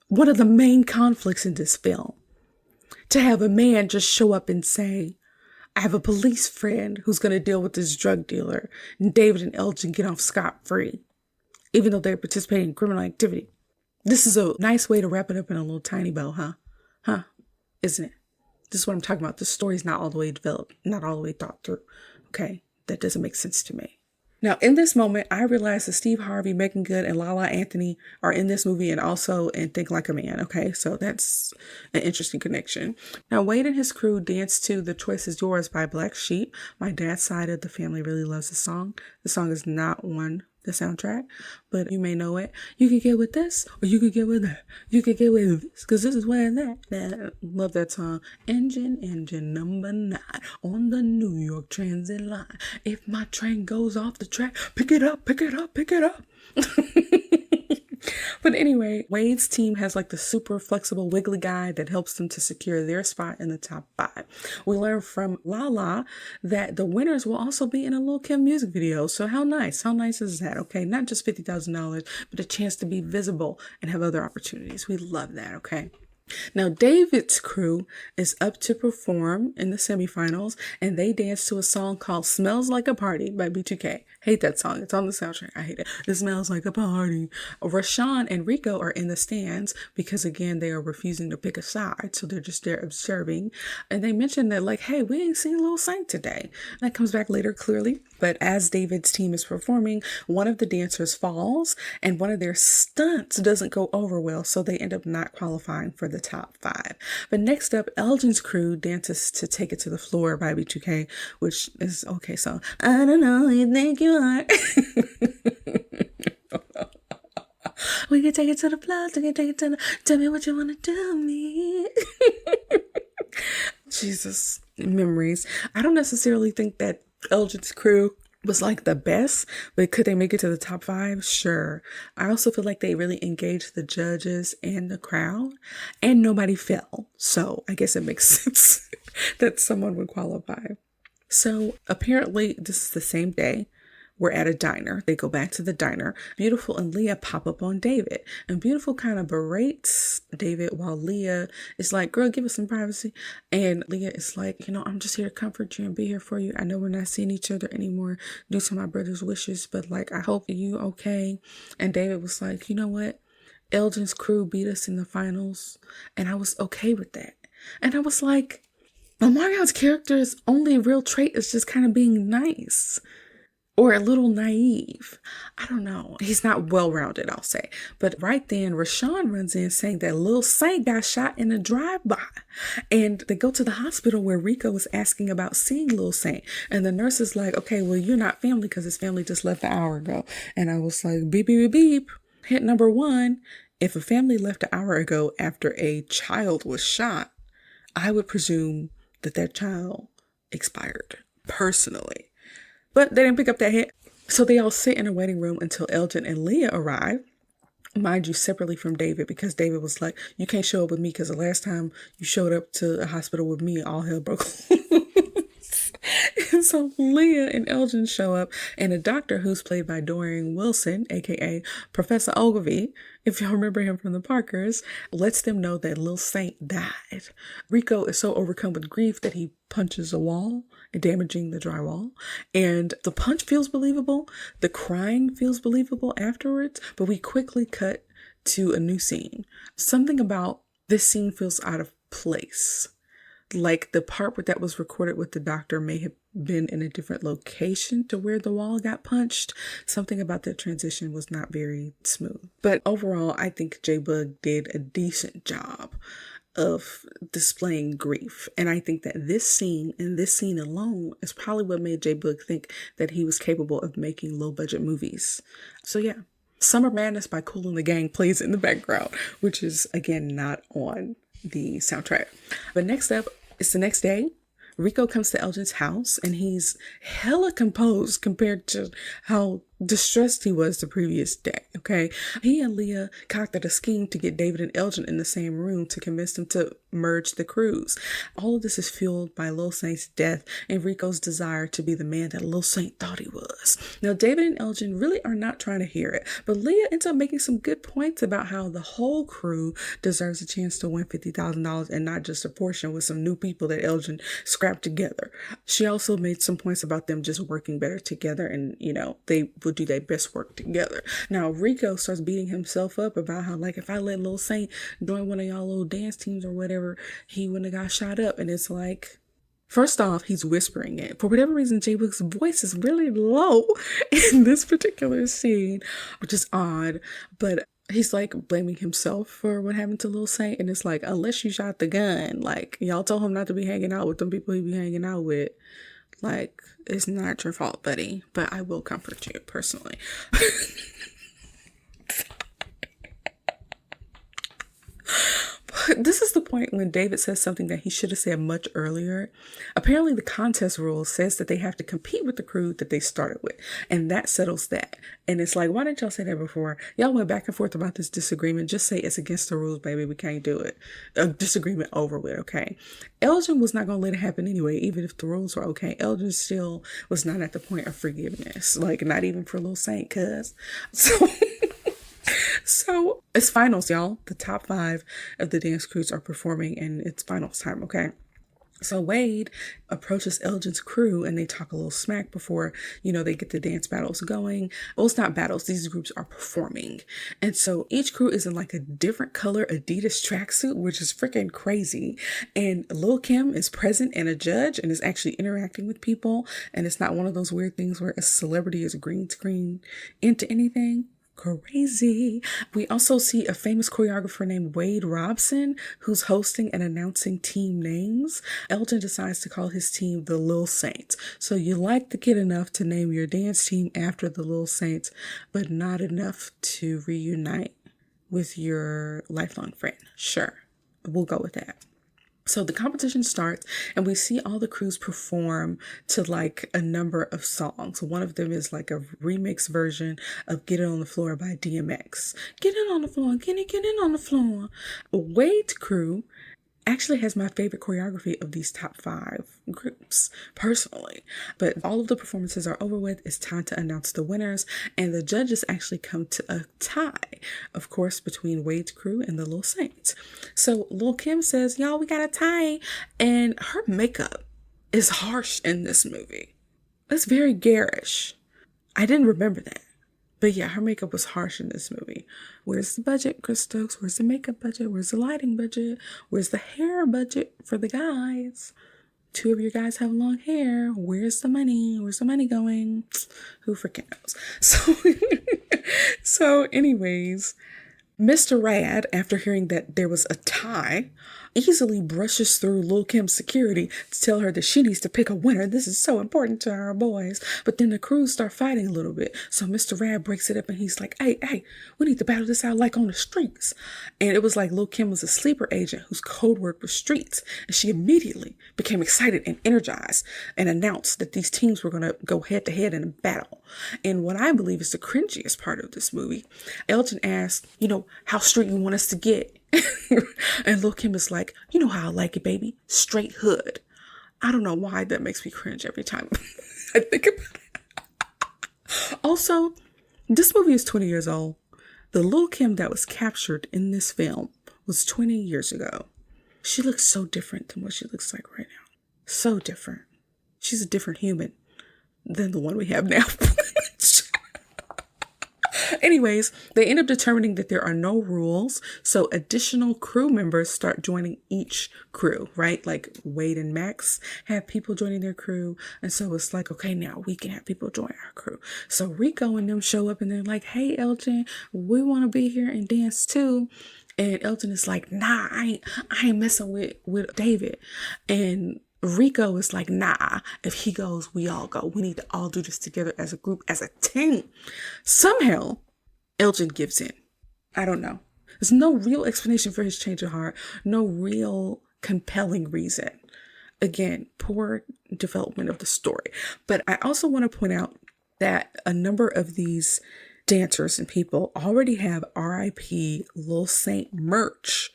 one of the main conflicts in this film. To have a man just show up and say, I have a police friend who's going to deal with this drug dealer, and David and Elgin get off scot-free, even though they're participating in criminal activity. This is a nice way to wrap it up in a little tiny bow, huh? Huh? Isn't it? This is what I'm talking about. The story's not all the way developed, not all the way thought through. Okay? That doesn't make sense to me. Now, in this moment, I realized that Steve Harvey, Megan Good, and Lala Anthony are in this movie and also in Think Like a Man, okay? So that's an interesting connection. Now, Wade and his crew dance to The Choice Is Yours by Black Sheep. My dad's side of the family really loves this song. The song is not on the soundtrack, but you may know it. You could get with this, or you could get with that. You could get with this, because this is where that. Love that song. Engine number 9 on the New York Transit line. If my train goes off the track, pick it up, pick it up, pick it up. But anyway, Wade's team has like the super flexible wiggly guy that helps them to secure their spot in the top 5. We learn from Lala that the winners will also be in a Lil Kim music video. So how nice is that? Okay, not just $50,000, but a chance to be visible and have other opportunities. We love that. Okay. Now, David's crew is up to perform in the semifinals, and they dance to a song called Smells Like a Party by B2K. Hate that song. It's on the soundtrack. I hate it. It smells like a party. Rashawn and Rico are in the stands because, again, they are refusing to pick a side. So they're just there observing. And they mentioned that, like, hey, we ain't seen Lil Saint today. That comes back later, clearly. But as David's team is performing, one of the dancers falls and one of their stunts doesn't go over well. So they end up not qualifying for the top 5. But next up, Elgin's crew dances to Take It to the Floor by B2K, which is okay. So I don't know who you think you are. We can take it to the floor. We can take it to the. Tell me what you want to do, me. Jesus, memories. I don't necessarily think that Elgin's crew was like the best, but could they make it to the top 5? Sure. I also feel like they really engaged the judges and the crowd, and nobody fell. So I guess it makes sense that someone would qualify. So apparently this is the same day. We're at a diner. They go back to the diner. Beautiful and Leah pop up on David. And Beautiful kind of berates David while Leah is like, girl, give us some privacy. And Leah is like, I'm just here to comfort you and be here for you. I know we're not seeing each other anymore due to my brother's wishes, but like, I hope you okay. And David was like, you know what? Elgin's crew beat us in the finals. And I was okay with that. And I was like, Omarion's character's only real trait is just kind of being nice. Or a little naive. I don't know. He's not well-rounded, I'll say. But right then, Rashawn runs in saying that Lil Saint got shot in a drive-by. And they go to the hospital where Rico was asking about seeing Lil Saint. And the nurse is like, okay, well, you're not family because his family just left an hour ago. And I was like, beep, beep, beep, beep. Hint number 1, if a family left an hour ago after a child was shot, I would presume that that child expired, personally. But they didn't pick up that hint. So they all sit in a waiting room until Elgin and Leah arrive. Mind you, separately from David, because David was like, you can't show up with me because the last time you showed up to a hospital with me, all hell broke loose. And so Leah and Elgin show up, and a doctor who's played by Dorian Wilson, aka Professor Ogilvy, if y'all remember him from the Parkers, lets them know that Lil Saint died. Rico is so overcome with grief that he punches a wall, damaging the drywall. And the punch feels believable. The crying feels believable afterwards. But we quickly cut to a new scene. Something about this scene feels out of place. Like the part that was recorded with the doctor may have been in a different location to where the wall got punched. Something about that transition was not very smooth. But overall, I think J-Boog did a decent job of displaying grief. And I think that this scene and this scene alone is probably what made J-Boog think that he was capable of making low budget movies. So yeah, Summer Madness by Kool and the Gang plays in the background, which is again not on the soundtrack. But next up, it's the next day. Rico comes to Elgin's house and he's hella composed compared to how distressed he was the previous day, okay? He and Leah concocted a scheme to get David and Elgin in the same room to convince them to merge the crews. All of this is fueled by Lil Saint's death and Rico's desire to be the man that Lil Saint thought he was. Now, David and Elgin really are not trying to hear it, but Leah ends up making some good points about how the whole crew deserves a chance to win $50,000 and not just a portion with some new people that Elgin scrapped together. She also made some points about them just working better together and, they would do their best work together. Now, Rico starts beating himself up about how, like, if I let Lil Saint join one of y'all little dance teams or whatever, he wouldn't have got shot up. And it's like, first off, he's whispering it. For whatever reason, J-Boog's voice is really low in this particular scene, which is odd. But he's like blaming himself for what happened to Lil Saint. And it's like, unless you shot the gun, like, y'all told him not to be hanging out with them people he be hanging out with. Like, it's not your fault, buddy. But I will comfort you personally. This is the point when David says something that he should have said much earlier. Apparently, the contest rule says that they have to compete with the crew that they started with. And that settles that. And it's like, why didn't y'all say that before? Y'all went back and forth about this disagreement. Just say it's against the rules, baby. We can't do it. A disagreement over with, okay? Elgin was not going to let it happen anyway, even if the rules were okay. Elgin still was not at the point of forgiveness. Like, not even for Lil Saint, cuz. So it's finals, y'all. The top 5 of the dance crews are performing and it's finals time, okay? So Wade approaches Elgin's crew and they talk a little smack before, they get the dance battles going. Well, it's not battles. These groups are performing. And so each crew is in like a different color Adidas tracksuit, which is freaking crazy. And Lil Kim is present and a judge and is actually interacting with people. And it's not one of those weird things where a celebrity is green screen into anything. Crazy. We also see a famous choreographer named Wade Robson who's hosting and announcing team names. Elgin decides to call his team the Lil Saints. So you like the kid enough to name your dance team after the Lil Saints, but not enough to reunite with your lifelong friend. Sure, we'll go with that. So the competition starts and we see all the crews perform to like a number of songs. One of them is like a remix version of Get It On The Floor by DMX. Get it on the floor, get it on the floor. Wade's crew actually has my favorite choreography of these top 5 groups, personally. But all of the performances are over with. It's time to announce the winners. And the judges actually come to a tie, of course, between Wade's crew and the Lil Saints. So Lil Kim says, y'all, we got a tie. And her makeup is harsh in this movie. It's very garish. I didn't remember that. But yeah, her makeup was harsh in this movie. Where's the budget, Chris Stokes? Where's the makeup budget? Where's the lighting budget? Where's the hair budget for the guys? 2 of your guys have long hair. Where's the money? Where's the money going? Who freaking knows? So anyways, Mr. Rad, after hearing that there was a tie, easily brushes through Lil Kim's security to tell her that she needs to pick a winner. This is so important to our boys. But then the crews start fighting a little bit. So Mr. Rad breaks it up and he's like, hey, we need to battle this out like on the streets. And it was like Lil Kim was a sleeper agent whose code word was streets. And she immediately became excited and energized and announced that these teams were going to go head to head in a battle. And what I believe is the cringiest part of this movie, Elgin asked, how street you want us to get? And Lil Kim is like, you know how I like it, baby. Straight hood. I don't know why that makes me cringe every time I think about it. Also, this movie is 20 years old. The Lil Kim that was captured in this film was 20 years ago. She looks so different than what she looks like right now. So different. She's a different human than the one we have now. Anyways, they end up determining that there are no rules. So additional crew members start joining each crew, right? Like Wade and Max have people joining their crew. And so it's like, okay, now we can have people join our crew. So Rico and them show up and they're like, hey, Elgin, we want to be here and dance too. And Elgin is like, nah, I ain't messing with David. And Rico is like, nah, if he goes, we all go. We need to all do this together as a group, as a team. Somehow, Elgin gives in. I don't know. There's no real explanation for his change of heart. No real compelling reason. Again, poor development of the story. But I also want to point out that a number of these dancers and people already have RIP Lil Saint merch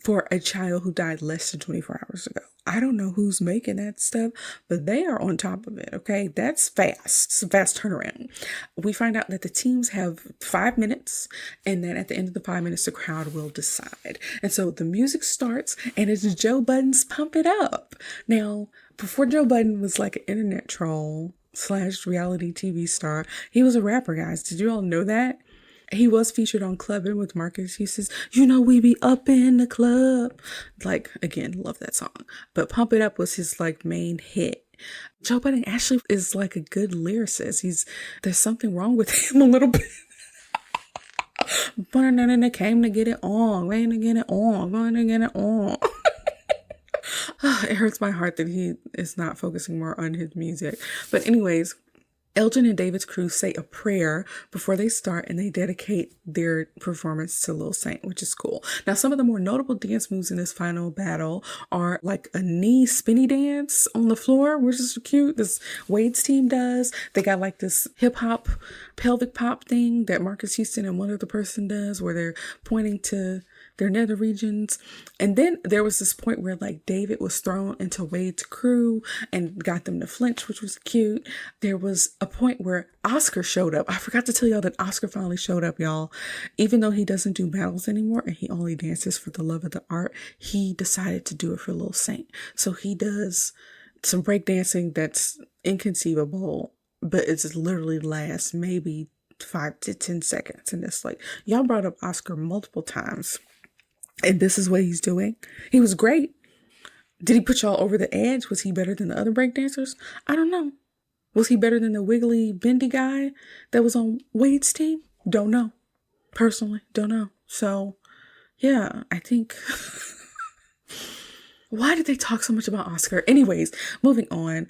for a child who died less than 24 hours ago. I don't know who's making that stuff, but they are on top of it, okay? That's fast. It's a fast turnaround. We find out that the teams have 5 minutes, and then at the end of the 5 minutes, the crowd will decide. And so the music starts, and it's Joe Budden's Pump It Up. Now, before Joe Budden was like an internet troll / reality TV star, he was a rapper, guys. Did you all know that? He was featured on Clubbin' with Marques Houston. We be up in the club. Like, again, love that song. But Pump It Up was his like main hit. Joe Budden actually is like a good lyricist. There's something wrong with him a little bit. But came to get it on. Going to get it on. Going to get it on. It hurts my heart that he is not focusing more on his music. But anyways, Elgin and David's crew say a prayer before they start and they dedicate their performance to Lil Saint, which is cool. Now, some of the more notable dance moves in this final battle are like a knee spinny dance on the floor, which is cute. This Wade's team does. They got like this hip hop pelvic pop thing that Marques Houston and one other person does where they're pointing to their nether regions. And then there was this point where like David was thrown into Wade's crew and got them to flinch, which was cute. There was a point where Oscar showed up. I forgot to tell y'all that Oscar finally showed up, y'all. Even though he doesn't do battles anymore and he only dances for the love of the art, he decided to do it for Lil Saint. So he does some breakdancing that's inconceivable, but it's literally lasts maybe 5 to 10 seconds. And it's like, y'all brought up Oscar multiple times, and this is what he's doing. He was great. Did he put y'all over the edge? Was he better than the other breakdancers? I don't know. Was he better than the wiggly bendy guy that was on Wade's team? Don't know. Personally, don't know. So yeah, I think why did they talk so much about Oscar? Anyways, moving on.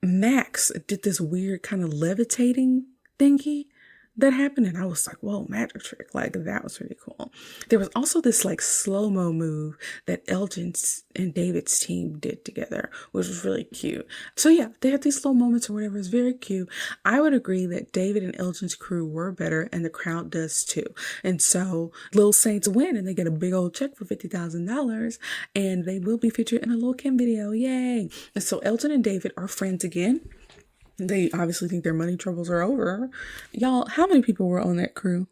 Max did this weird kind of levitating thingy that happened, and I was like, whoa, magic trick. Like, that was really cool. There was also this like slow-mo move that Elgin's and David's team did together, which was really cute. So yeah, they had these slow moments or whatever. It's very cute. I would agree that David and Elgin's crew were better, and the crowd does too. And so Lil Saints win, and they get a big old check for $50,000, and they will be featured in a Lil Kim video. Yay! And so Elgin and David are friends again. They obviously think their money troubles are over. Y'all, how many people were on that crew?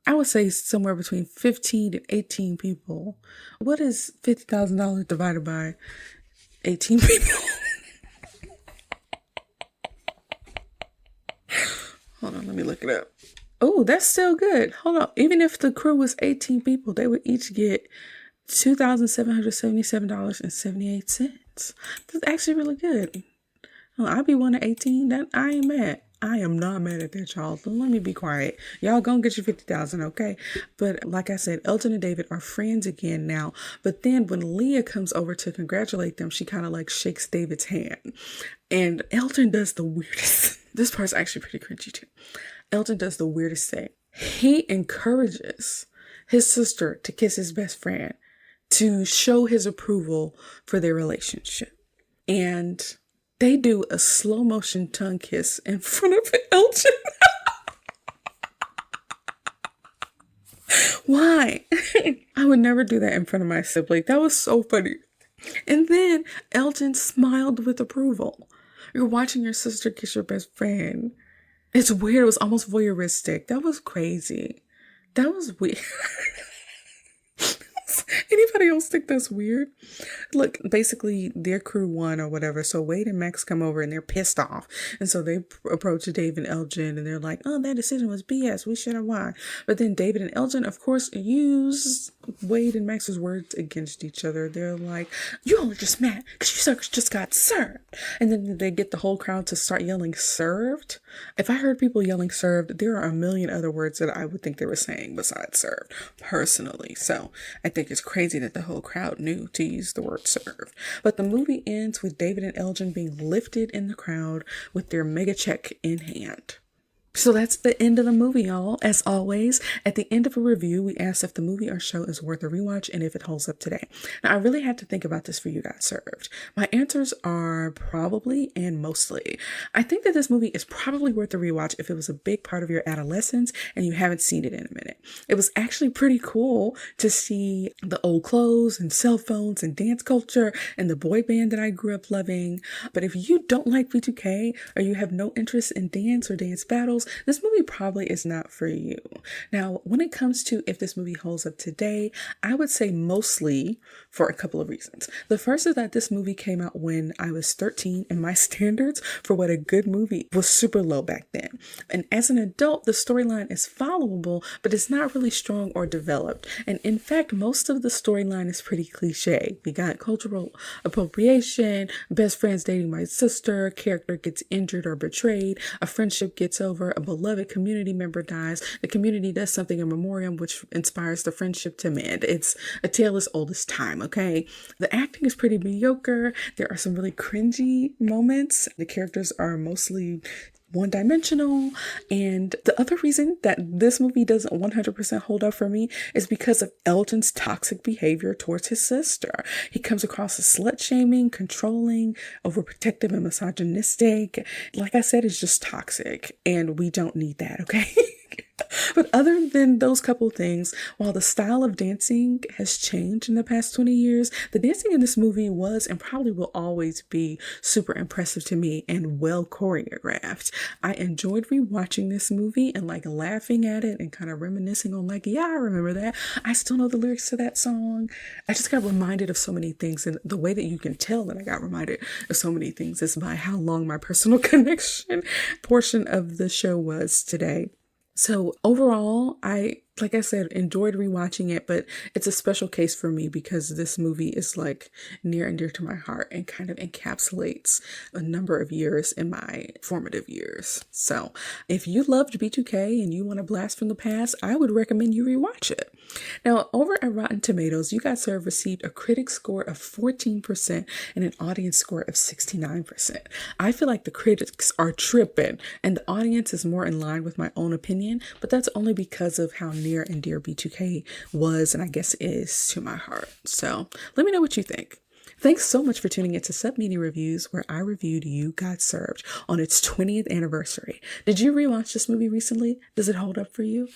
I would say somewhere between 15 and 18 people. What is $50,000 divided by 18 people? Hold on, let me look it up. Oh, that's still good. Hold on. Even if the crew was 18 people, they would each get $2,777.78. That's actually really good. I'll be one of 18. That I ain't mad. I am not mad at that, y'all. So let me be quiet. Y'all gonna get your 50,000, okay? But like I said, Elgin and David are friends again now. But then when Leah comes over to congratulate them, she kind of like shakes David's hand. And Elgin does the weirdest. This part's actually pretty cringy too. Elgin does the weirdest thing. He encourages his sister to kiss his best friend to show his approval for their relationship. And they do a slow motion tongue kiss in front of Elgin. Why? I would never do that in front of my sibling. That was so funny. And then Elgin smiled with approval. You're watching your sister kiss your best friend. It's weird. It was almost voyeuristic. That was crazy. That was weird. Anybody else think that's weird? Look, basically their crew won or whatever. So Wade and Max come over and they're pissed off. And so they approach Dave and Elgin and they're like, oh, that decision was BS. We should have won. But then David and Elgin, of course, use Wade and Max's words against each other. They're like, you all are just mad because you suckers just got served. And then they get the whole crowd to start yelling served. If I heard people yelling served, there are a million other words that I would think they were saying besides served, personally. So I think it's crazy that the whole crowd knew to use the word served. But the movie ends with David and Elgin being lifted in the crowd with their mega check in hand. So that's the end of the movie, y'all. As always, at the end of a review, we asked if the movie or show is worth a rewatch and if it holds up today. Now, I really had to think about this for You Got Served. My answers are probably and mostly. I think that this movie is probably worth a rewatch if it was a big part of your adolescence and you haven't seen it in a minute. It was actually pretty cool to see the old clothes and cell phones and dance culture and the boy band that I grew up loving. But if you don't like B2K or you have no interest in dance or dance battles, this movie probably is not for you. Now, when it comes to if this movie holds up today, I would say mostly for a couple of reasons. The first is that this movie came out when I was 13 and my standards for what a good movie was super low back then. And as an adult, the storyline is followable, but it's not really strong or developed. And in fact, most of the storyline is pretty cliche. We got cultural appropriation, best friends dating my sister, character gets injured or betrayed, a friendship gets over, a beloved community member dies, the community does something in memoriam which inspires the friendship to mend. It's a tale as old as time, okay? The acting is pretty mediocre. There are some really cringy moments. The characters are mostly one-dimensional. And the other reason that this movie doesn't 100% hold up for me is because of Elgin's toxic behavior towards his sister. He comes across as slut-shaming, controlling, overprotective, and misogynistic. Like I said, it's just toxic, and we don't need that, okay? But other than those couple things, while the style of dancing has changed in the past 20 years, the dancing in this movie was and probably will always be super impressive to me and well choreographed. I enjoyed rewatching this movie and like laughing at it and kind of reminiscing on like, yeah, I remember that. I still know the lyrics to that song. I just got reminded of so many things, and the way that you can tell that I got reminded of so many things is by how long my personal connection portion of the show was today. So overall, like I said, enjoyed rewatching it, but it's a special case for me because this movie is like near and dear to my heart and kind of encapsulates a number of years in my formative years. So if you loved B2K and you want a blast from the past, I would recommend you rewatch it. Now, over at Rotten Tomatoes, You Got Served received a critic score of 14% and an audience score of 69%. I feel like the critics are tripping and the audience is more in line with my own opinion, but that's only because of how near and dear B2K was and I guess is to my heart. So let me know what you think. Thanks so much for tuning into Sub Media Reviews, where I reviewed You Got Served on its 20th anniversary. Did you rewatch this movie recently? Does it hold up for you?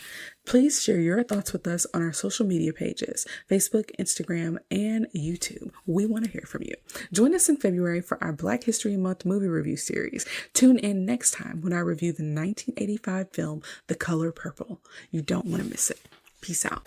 Please share your thoughts with us on our social media pages, Facebook, Instagram, and YouTube. We want to hear from you. Join us in February for our Black History Month movie review series. Tune in next time when I review the 1985 film, The Color Purple. You don't want to miss it. Peace out.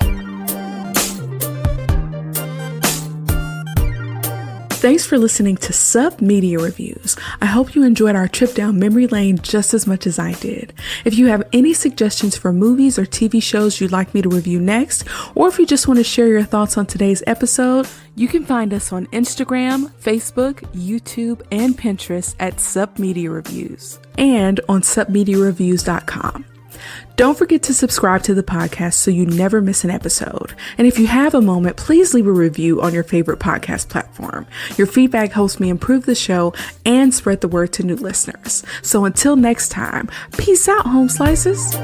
Thanks for listening to Sub Media Reviews. I hope you enjoyed our trip down memory lane just as much as I did. If you have any suggestions for movies or TV shows you'd like me to review next, or if you just want to share your thoughts on today's episode, you can find us on Instagram, Facebook, YouTube, and Pinterest at Sub Media Reviews, and on submediareviews.com. Don't forget to subscribe to the podcast so you never miss an episode. And if you have a moment, please leave a review on your favorite podcast platform. Your feedback helps me improve the show and spread the word to new listeners. So until next time, peace out, home slices.